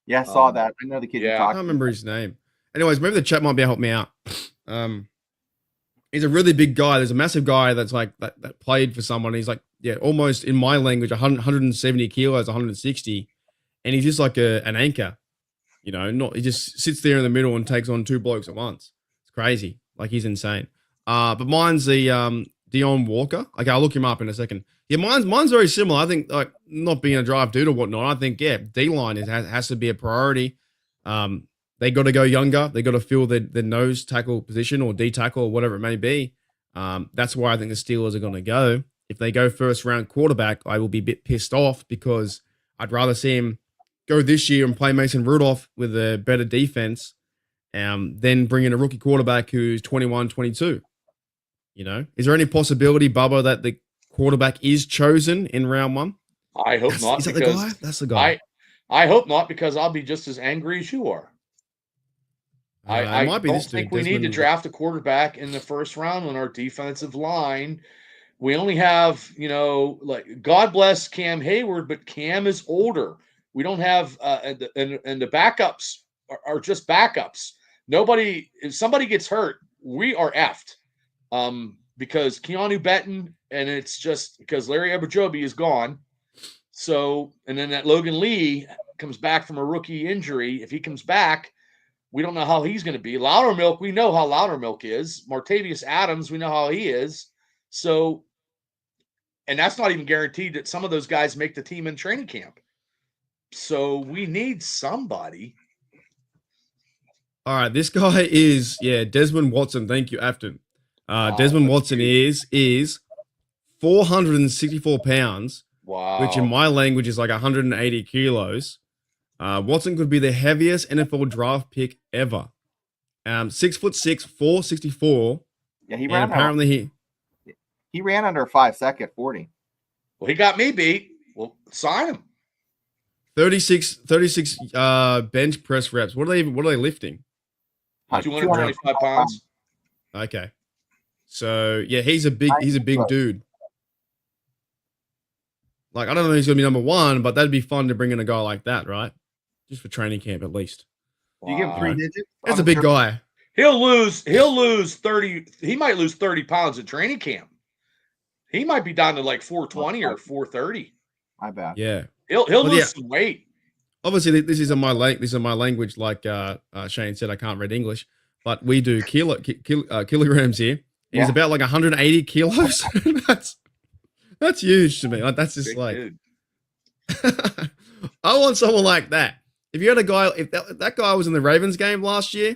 Yeah, I saw that. I know the kid. Yeah, I can't remember his name. Anyways, maybe the chat might be able to help me out. He's a really big guy. There's a massive guy that's like that played for someone. He's like, almost in my language, 170 kilos, 160, and he's just like an anchor. He just sits there in the middle and takes on 2 blokes at once. It's crazy. Like, he's insane. But mine's the Dion Walker. Okay, I'll look him up in a second. Yeah, mine's very similar. I think, like, not being a drive dude or whatnot, I think, D-line has to be a priority. They got to go younger. They got to fill the nose tackle position or D tackle or whatever it may be. That's where I think the Steelers are going to go. If they go first round quarterback, I will be a bit pissed off because I'd rather see him go this year and play Mason Rudolph with a better defense than bring in a rookie quarterback who's 21, 22. Is there any possibility, Bubba, that the quarterback is chosen in round 1? I hope not. Is that the guy? That's the guy. I hope not, because I'll be just as angry as you are. I might be don't this think dude, we need to draft a quarterback in the first round on our defensive line. We only have, like, God bless Cam Hayward, but Cam is older. We don't have, and the backups are just backups. If somebody gets hurt, we are effed. Because Keanu Benton, and it's just because Larry Ogunjobi is gone. So, and then that Logan Lee comes back from a rookie injury. If he comes back, we don't know how he's going to be. Loudermilk, we know how Loudermilk is. Martavius Adams, we know how he is. So, and that's not even guaranteed that some of those guys make the team in training camp. So we need somebody. All right, this guy is, Desmond Watson. Thank you, Afton. Desmond Watson is 464 pounds, which in my language is like 180 kilos. Watson could be the heaviest NFL draft pick ever. 6'6", 464. Yeah, he ran. Apparently he ran under a 5-second 40. Well, he got me beat. Well, sign him. 36 bench press reps. What are they lifting? 225 pounds. Okay. So he's a big dude. Like, I don't know if he's gonna be number 1, but that'd be fun to bring in a guy like that, right? Just for training camp at least. Do you give him 3 digits? That's a big guy. He'll lose 30. He might lose 30 pounds at training camp. He might be down to like 420 or 430. My bad. Yeah. He'll lose some weight. Obviously, this is my language. Like Shane said, I can't read English, but we do kilograms here. And he's about like 180 kilos. That's huge to me. Like, that's just big, like, I want someone like that. If you had a guy, if that guy was in the Ravens game last year,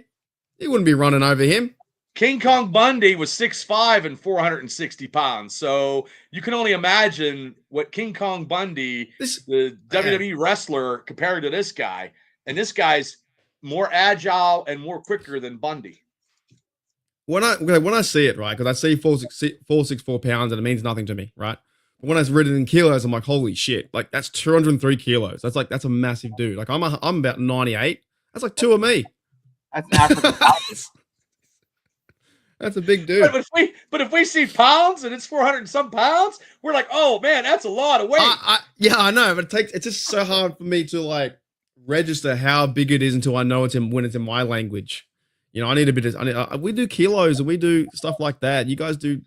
he wouldn't be running over him. King Kong Bundy was 6'5" and 460 pounds. So you can only imagine what King Kong Bundy, the WWE wrestler, compared to this guy. And this guy's more agile and more quicker than Bundy. When I see it, right, because I see 464 pounds and it means nothing to me, right? But when I read it in kilos, I'm like, holy shit! Like that's 203 kilos. That's a massive dude. Like I'm about 98. That's like two of me. That's African. That's a big dude. But if we see pounds and it's 400 and some pounds, we're like, oh man, that's a lot of weight. Yeah, I know, but it's just so hard for me to like register how big it is until I know when it's in my language. You know, I need a bit of. We do kilos and we do stuff like that. You guys do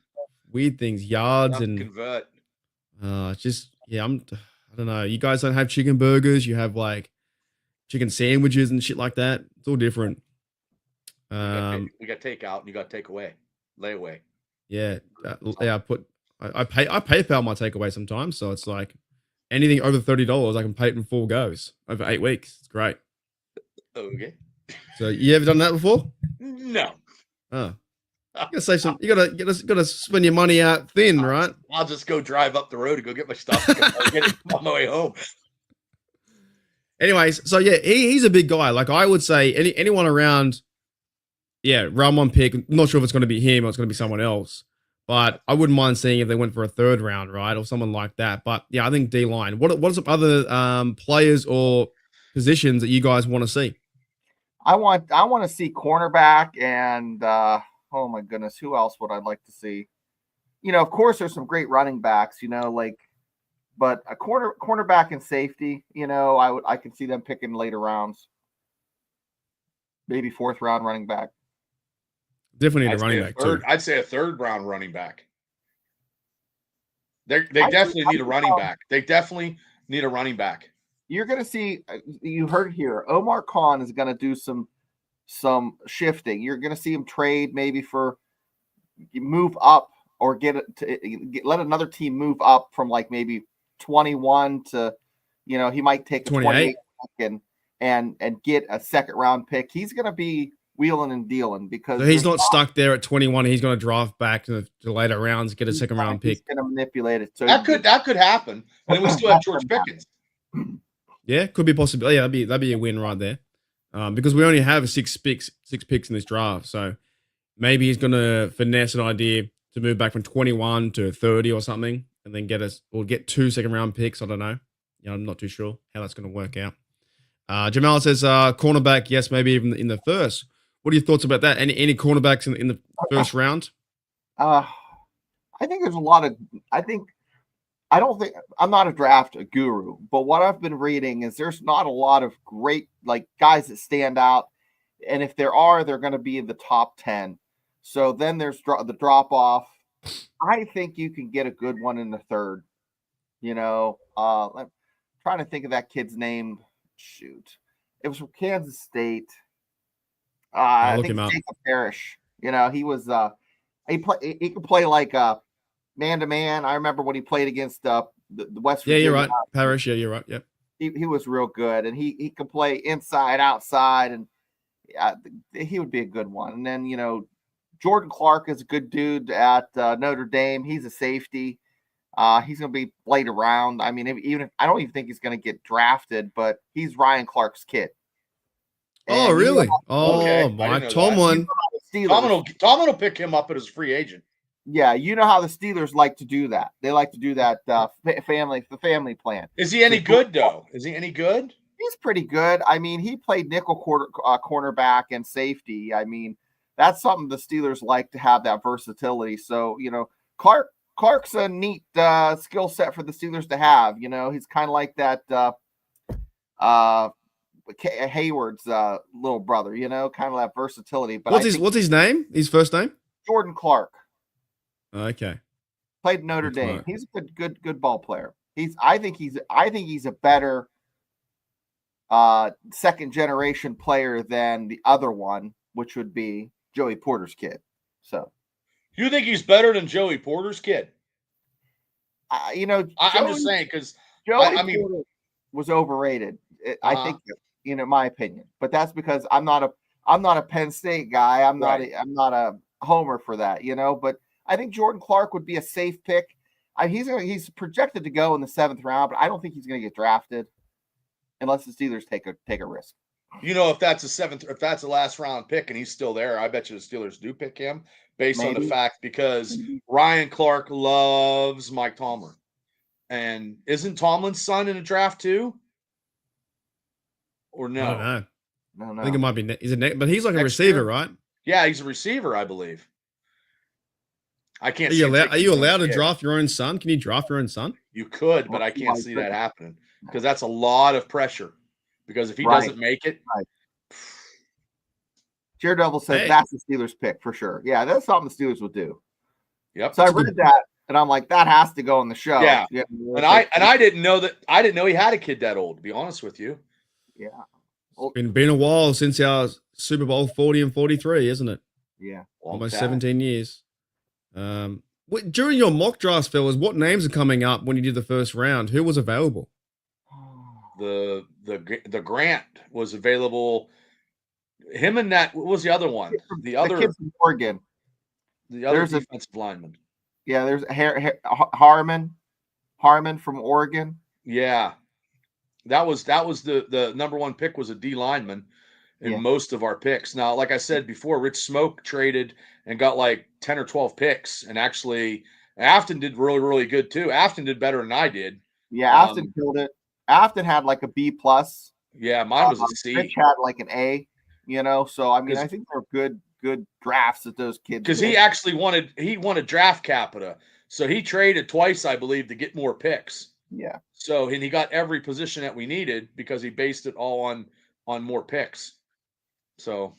weird things, yards and convert. It's just I don't know. You guys don't have chicken burgers. You have like chicken sandwiches and shit like that. It's all different. We got takeout and you got takeaway, layaway. Yeah, I PayPal my takeaway sometimes, so it's like anything over $30, I can pay it in 4 goes over 8 weeks. It's great. Okay. So you ever done that before? No. Oh, you gotta save some. You gotta spend your money out thin, right? I'll just go drive up the road and go get my stuff. And get it on my way home. Anyways, so yeah, he's a big guy. Like I would say, anyone around, round one pick. I'm not sure if it's going to be him or it's going to be someone else, but I wouldn't mind seeing if they went for a 3rd round, right, or someone like that. But yeah, I think D line. What are some other players or positions that you guys want to see? I want to see cornerback and oh my goodness, who else would I like to see? You know, of course, there's some great running backs. You know, but a cornerback and safety. You know, I can see them picking later rounds, maybe 4th round running back. Definitely need a running back too. I'd say a 3rd round running back. They definitely need a running back. They definitely need a running back. You're going to see, you heard it here, Omar Khan is going to do some shifting. You're going to see him trade maybe for move up or let another team move up from like maybe 21 to, you know, he might take a 28 and get a 2nd round pick. He's going to be wheeling and dealing because so he's not stuck there at 21. He's going to draft back to the later rounds, get a 2nd round pick. He's going to manipulate it. So that could happen. And then we still have George Pickens. Yeah, could be possible. Yeah, that'd be a win right there. Because we only have 6 picks in this draft. So maybe he's going to finesse an idea to move back from 21 to 30 or something and then get 2 2nd round picks. I don't know. Yeah, I'm not too sure how that's going to work out. Jamal says cornerback, yes, maybe even in the 1st. What are your thoughts about that? Any cornerbacks in the 1st round? I think there's a lot of I don't think I'm not a draft guru, but what I've been reading is there's not a lot of great like guys that stand out, and if there are, they're going to be in the top 10. So then there's the drop off. I think you can get a good one in the 3rd. You know, I'm trying to think of that kid's name. Shoot, it was from Kansas State. I think Jacob Parrish. You know, he was he could play like man to man. I remember when he played against the West Virginia. Yeah, you're right. Parrish, yeah, you're right. Yep. He was real good, and he could play inside, outside, and he would be a good one. And then, you know, Jordan Clark is a good dude at Notre Dame. He's a safety. He's going to be played around. I mean, even if I don't even think he's going to get drafted, but he's Ryan Clark's kid. And really? Mike Tomlin. Tomlin will pick him up as a free agent. Yeah, you know how the Steelers like to do that. They like to do that the family plan. Is he any good, though? Is he any good? He's pretty good. I mean, he played nickel cornerback and safety. I mean, that's something the Steelers like to have, that versatility. So, you know, Clark's a neat skill set for the Steelers to have. You know, he's kind of like that Hayward's little brother, you know, kind of that versatility. But what's his name? His first name? Jordan Clark. Okay. Played Notre Dame. He's a good ball player. I think he's a better 2nd generation player than the other one, which would be Joey Porter's kid. So you think he's better than Joey Porter's kid? You know, I'm just saying because Joey Porter was overrated. I think my opinion. But that's because I'm not a Penn State guy. I'm not a homer for that, But I think Jordan Clark would be a safe pick. He's projected to go in the 7th round, but I don't think he's going to get drafted unless the Steelers take a risk. If that's a last round pick and he's still there, I bet you the Steelers do pick him based on the fact because Ryan Clark loves Mike Tomlin. And isn't Tomlin's son in a draft too? Or no? I don't know. No. I think it might be. But he's like a receiver, right? Yeah, he's a receiver, I believe. I can't. Are you allowed to draft your own son? Can you draft your own son? You could, but I can't see that happening because that's a lot of pressure. Because if he doesn't make it, Jared Devil said that's the Steelers pick for sure. Yeah, that's something the Steelers would do. Yep. So I read that and I'm like, that has to go in the show. Yeah. And I didn't know that. I didn't know he had a kid that old. To be honest with you. Yeah. It's been a while since our Super Bowl 40 and 43, isn't it? Yeah. Almost 17 years. During your mock drafts, fellas, what names are coming up when you did the first round? Who was available? The Grant was available. Him and that. What was the other one? The other kid from Oregon. The other defensive lineman. Yeah, there's Harmon from Oregon. Yeah, that was the number one pick was a D lineman in most of our picks. Now, like I said before, Rich Smoke traded and got like 10 or 12 picks, and actually Afton did really, really good too. Afton did better than I did. Yeah, Afton killed it. Afton had like a B plus. Yeah, mine was a C. Rich had like an A. So I mean, I think they're good drafts that those kids. Because he actually wanted draft capita, so he traded twice, I believe, to get more picks. Yeah. So and he got every position that we needed because he based it all on more picks. So,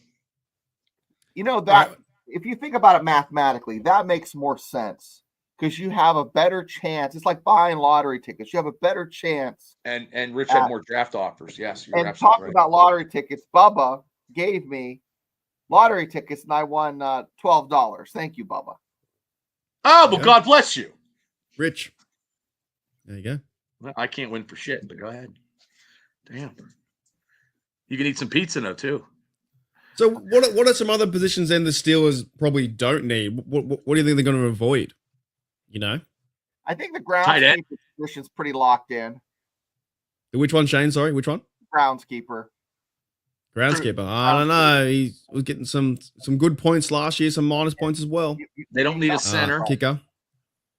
that if you think about it mathematically, that makes more sense because you have a better chance. It's like buying lottery tickets. You have a better chance. And Rich had more draft offers. Yes, you're absolutely talking about lottery tickets. Bubba gave me lottery tickets and I won $12. Thank you, Bubba. Oh, well, God bless you, Rich. There you go. Well, I can't win for shit, but go ahead. Damn. You can eat some pizza now too. So what are some other positions then the Steelers probably don't need? What do you think they're going to avoid? I think the groundskeeper position's pretty locked in. Which one, Shane? Sorry, which one? Groundskeeper. I don't know. He was getting some good points last year, some minus points as well. They don't need a center. Kicker.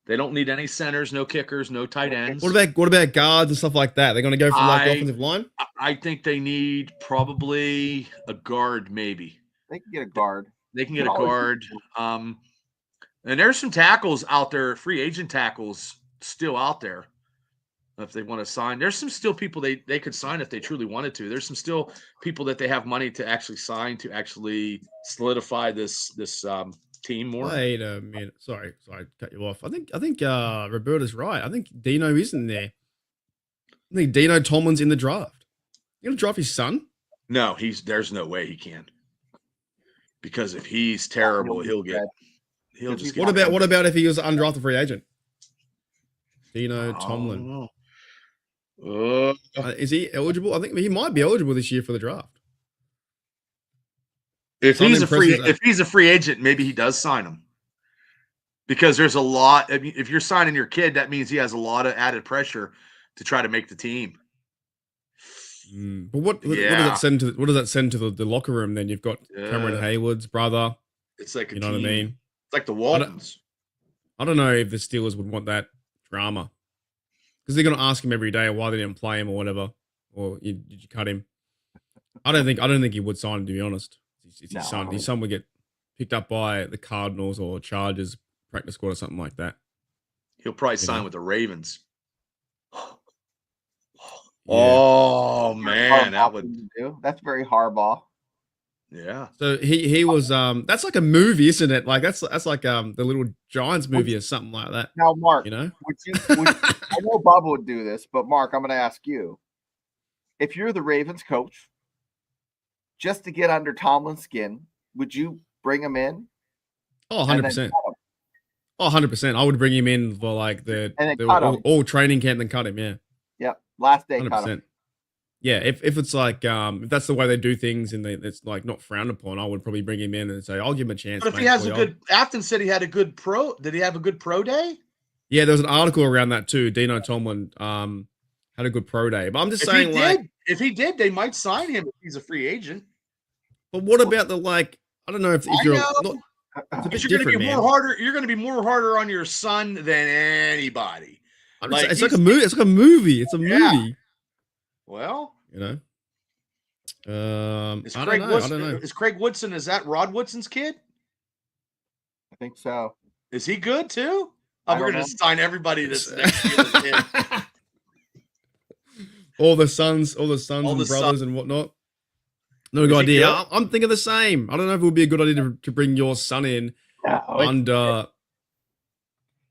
They don't need any centers, no kickers, no tight ends. What about guards and stuff like that? They're going to go for the offensive line? I think they need probably a guard, maybe. They can get a guard. They can get a guard. And there's some tackles out there, free agent tackles still out there if they want to sign. There's some still people they could sign if they truly wanted to. There's some still people that they have money to actually sign to actually solidify this team more. Wait a minute. Sorry, cut you off. I think Roberta's right. I think Dino isn't there. I think Dino Tomlin's in the draft. You gonna draft his son? No, there's no way he can. Because if he's terrible, he'll just. What about if he was an undrafted free agent? Dino Tomlin. Is he eligible? I think he might be eligible this year for the draft. If he's a free agent, maybe he does sign him. Because there's a lot. I mean, if you're signing your kid, that means he has a lot of added pressure to try to make the team. But what does that send to the locker room? Then you've got Cameron Hayward's brother. It's like what I mean. It's like the Waltons. I don't know if the Steelers would want that drama because they're going to ask him every day why they didn't play him or whatever, or did you cut him? I don't think he would sign him, to be honest. His son would get picked up by the Cardinals or Chargers practice squad or something like that. He'll probably sign with the Ravens. Yeah. Oh man, that's very Harbaugh. Yeah. So he was that's like a movie, isn't it? Like that's like the Little Giants movie or something like that. Now, Mark, I know Bob would do this, but Mark, I'm going to ask you: if you're the Ravens coach, just to get under Tomlin's skin, would you bring him in? Oh, 100%. Oh, 100%. I would bring him in for like all training camp and cut him. Yeah. Yep. Last day, 100%. cut him. Yeah, if it's like if that's the way they do things and it's like not frowned upon, I would probably bring him in and say, I'll give him a chance, But if he mate. has a good, Afton said he had a good pro. Did he have a good pro day? Yeah, there was an article around that too. Dino Tomlin had a good pro day. But I'm just saying, if he did, they might sign him if he's a free agent. But what about the I don't know if you're not. Because you're going to be more harder. You're going to be more harder on your son than anybody. It's like a movie. It's like a movie. It's a movie. Well, you know. I don't know. Is Craig Woodson? Is that Rod Woodson's kid? I think so. Is he good too? We're going to sign everybody this next year. all the sons and brothers and whatnot. No good idea. I'm thinking the same. I don't know if it would be a good idea to bring your son in under.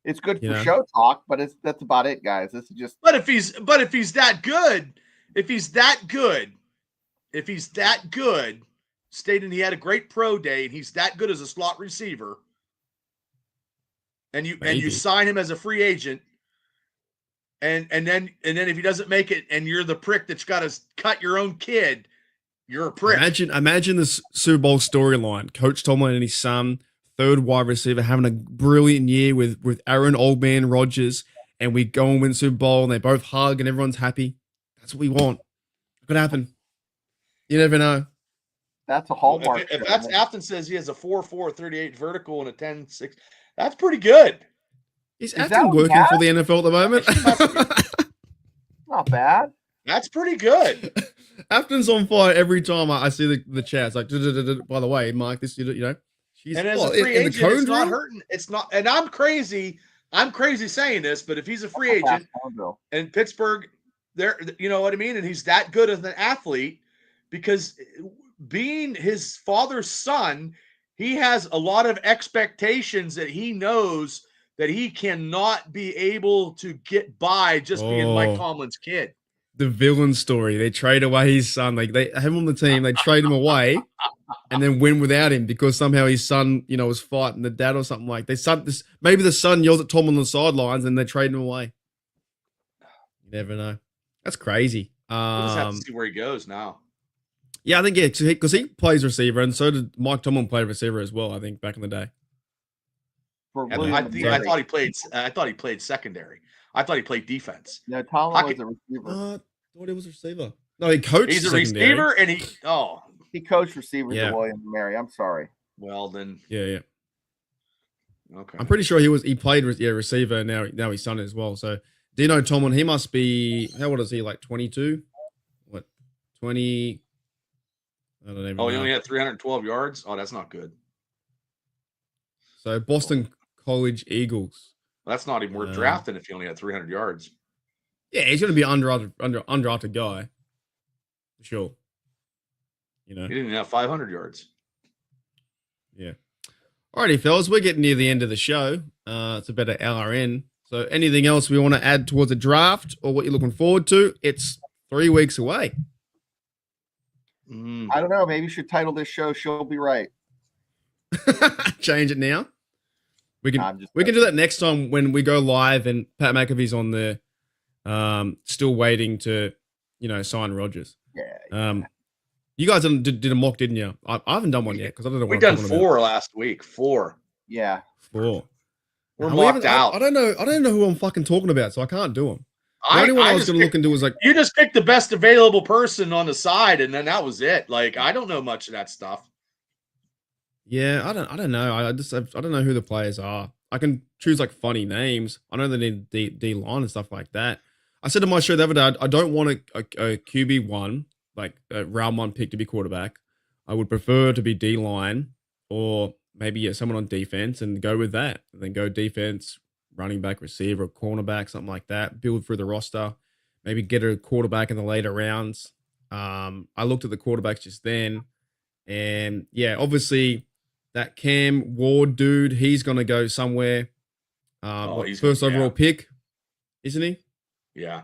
It's good for show talk, but that's about it, guys. This is just. But if he's that good, stating he had a great pro day and he's that good as a slot receiver, and you sign him as a free agent, and then if he doesn't make it, and you're the prick that's got to cut your own kid, you're a prick. Imagine this Super Bowl storyline: Coach Tomlin and his son, third wide receiver, having a brilliant year with Aaron Old Man Rodgers, and we go and win Super Bowl, and they both hug, and everyone's happy. That's what we want. It could happen. You never know. That's a hallmark. If that's Afton says he has a 4.4 38 vertical and a 10.6, that's pretty good. Is Afton working for the NFL at the moment? Not bad. That's pretty good. Afton's on fire every time I see the chat. It's like, by the way, Mike, this, she's and as a free agent, it's not hurting. It's not, and I'm crazy saying this, but if he's a free agent in Pittsburgh, you know what I mean? And he's that good as an athlete, because being his father's son, he has a lot of expectations that he knows that he cannot be able to get by just being Mike Tomlin's kid. The villain story. They trade away his son. Like, they have him on the team. They trade him away and then win without him because somehow his son, was fighting the dad or something like this. Maybe the son yells at Tom on the sidelines and they trade him away. You never know. That's crazy. We'll just have to see where he goes now. Yeah, I think, because he plays receiver, and so did Mike Tomlin play receiver as well, I think, back in the day. I thought he played secondary. I thought he played defense. No, Tomlin was a receiver. I thought he was a receiver. No, he coached. He's a receiver, and he coached receivers at William & Mary. I'm sorry. Well, then. Yeah. Okay. I'm pretty sure he played receiver. Now he's son as well. So Dino Tomlin, he must be, how old is he? Like 22? What? 20? I don't even know. He only had 312 yards. Oh, that's not good. So Boston College Eagles. That's not even worth drafting if he only had 300 yards. Yeah, he's going to be undrafted guy. For sure. He didn't even have 500 yards. Yeah. Alrighty, fellas, we're getting near the end of the show. It's about an hour in. So anything else we want to add towards the draft or what you're looking forward to? It's 3 weeks away. I don't know. Maybe you should title this show "She'll Be Right." Change it now. We can do that next time when we go live and Pat McAfee's on there, still waiting to, sign Rodgers. Yeah. You guys did a mock, didn't you? I haven't done one yet because I don't know. We've done 4 last week. 4. Yeah. 4. We're mocked out. I don't know who I'm fucking talking about, so I can't do them. The only one I was going to look into was like, you just picked the best available person on the side, and then that was it. Like, I don't know much of that stuff. Yeah, I don't know. I don't know who the players are. I can choose like funny names. I know they need D line and stuff like that. I said to my show the other day, I don't want a QB1, like a round 1 pick to be quarterback. I would prefer to be D line or maybe someone on defense and go with that. And then go defense, running back, receiver, cornerback, something like that. Build through the roster. Maybe get a quarterback in the later rounds. I looked at the quarterbacks just then, and yeah, obviously that Cam Ward dude, he's gonna go somewhere. He's first overall pick, isn't he? Yeah.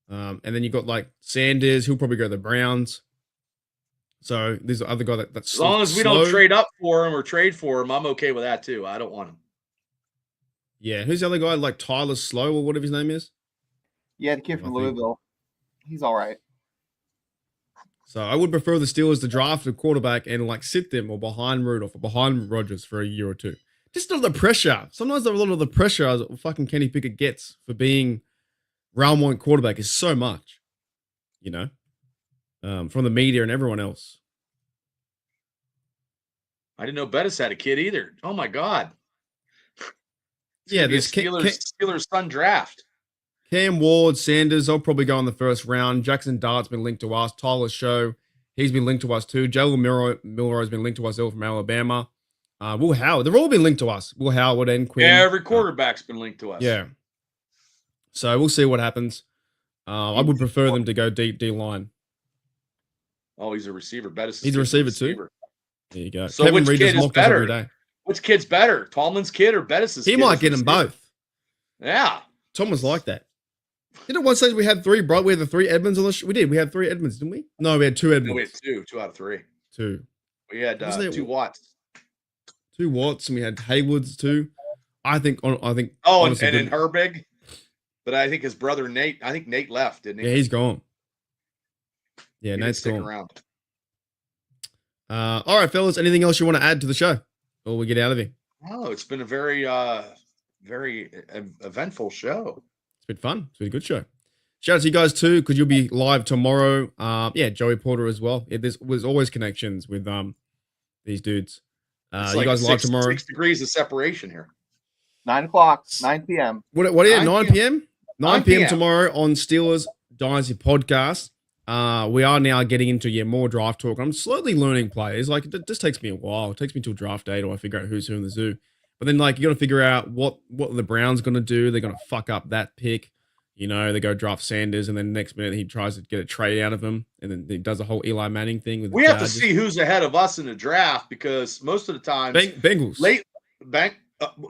And then you got like Sanders, he'll probably go to the Browns. So there's the other guy that's as long as we don't trade up for him or trade for him, I'm okay with that too. I don't want him. Yeah, who's the other guy? Like Tyler Slow or whatever his name is? Yeah, the kid from Louisville. He's all right. So I would prefer the Steelers to draft a quarterback and like sit them or behind Rudolph or behind Rodgers for a year or two. Just not the pressure. Sometimes a lot of the pressure fucking Kenny Pickett gets for being round one quarterback is so much, from the media and everyone else. I didn't know Bettis had a kid either. Oh my God. Yeah, this Steelers son draft. Cam Ward, Sanders, they'll probably go in the first round. Jackson Dart's been linked to us. Tyler Show, he's been linked to us too. Jalen Milroy's been linked to us all from Alabama. Will Howard, they've all been linked to us. Will Howard and Quinn. Yeah, every quarterback's been linked to us. Yeah. So we'll see what happens. I would prefer them to go D line. Oh, he's a receiver. He's a receiver too. There you go. So Kevin which Reed kid just is mocked us every better? day. Which kid's better, Tallman's kid or Bettis' kid? He might get them both. Yeah. Tom was like that. Didn't one stage we had three, bro? We had the three Edmonds on the show. We did. We had three Edmonds, didn't we? No, we had two Edmonds. No, we had two out of three. Two. We had 2 Watts. 2 Watts, and we had Haywoods too. I think. Oh, honestly, and Herbig. But I think his brother Nate. I think Nate left, didn't he? Yeah, he's gone. Yeah, he Nate's gone. Around. All right, fellas. Anything else you want to add to the show, or we get out of here? Oh, it's been a very, very eventful show. It's been fun. It's been a good show. Shout out to you guys too, because you'll be live tomorrow. Yeah, Joey Porter as well. Yeah, there's always connections with these dudes. You guys live tomorrow. 6 degrees of separation here. 9 o'clock, 9 p.m. What are you? 9 p.m. 9 p.m. tomorrow on Steelers Dynasty podcast. We are now getting into more draft talk. I'm slowly learning players. Like it just takes me a while. It takes me till draft day till I figure out who's who in the zoo. But then like you got to figure out what the Browns going to do. They're going to fuck up that pick. They go draft Sanders, and then next minute he tries to get a trade out of him, and then he does a whole Eli Manning thing. We have to see who's ahead of us in the draft because most of the time, Bengals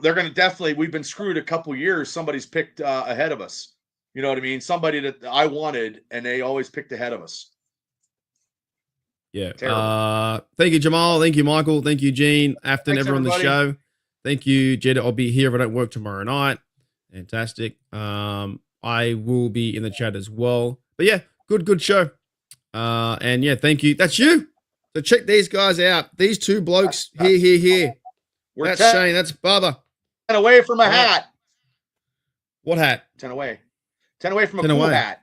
they're going to definitely. We've been screwed a couple years. Somebody's picked ahead of us. You know what I mean? Somebody that I wanted, and they always picked ahead of us. Yeah. Thank you, Jamal. Thank you, Michael. Thank you, Gene. Afton, everyone on the show. Thank you, Jed. I'll be here if I don't work tomorrow night. Fantastic. I will be in the chat as well. But yeah, good show. And yeah, thank you. That's you. So check these guys out. These two blokes here. That's Shane. That's Bubba. 10 away from a hat. What hat? 10 away. 10 away from a cool hat.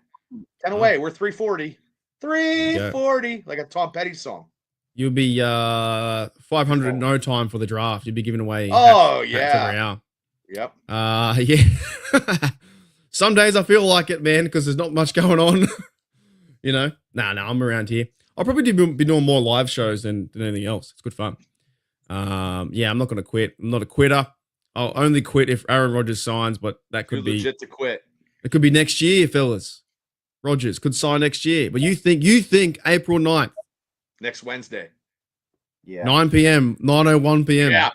10 away. We're 340. 340. Like a Tom Petty song. You'll be 500 in no time for the draft. You'll be giving away hats every hour. Yep. Yeah. Some days I feel like it, man, because there's not much going on. Nah, I'm around here. I'll probably be doing more live shows than anything else. It's good fun. Yeah, I'm not going to quit. I'm not a quitter. I'll only quit if Aaron Rodgers signs, but that could be legit to quit. It could be next year, fellas. Rodgers could sign next year, but you think April 9th. Next Wednesday. Yeah. 9 p.m., 9:01 p.m. Yeah.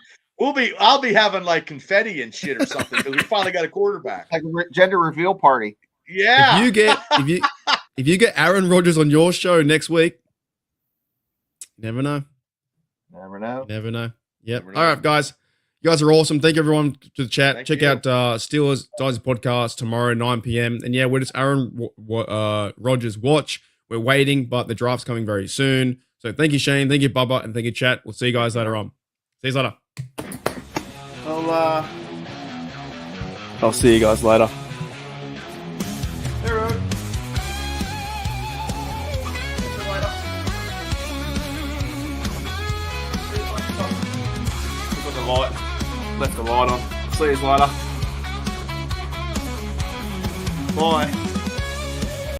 I'll be having like confetti and shit or something because we finally got a quarterback. Like a gender reveal party. Yeah. If you get Aaron Rodgers on your show next week, never know. Never know. Never know. Yep. All right, guys. You guys are awesome. Thank you, everyone, to the chat. Check out Steelers Dynasty podcast tomorrow, 9 p.m. And yeah, we're just Aaron Rodgers watch. We're waiting, but the draft's coming very soon. So thank you, Shane. Thank you, Bubba. And thank you, chat. We'll see you guys later on. See you later. I'll see you guys later. Left the light on. See you later. Bye.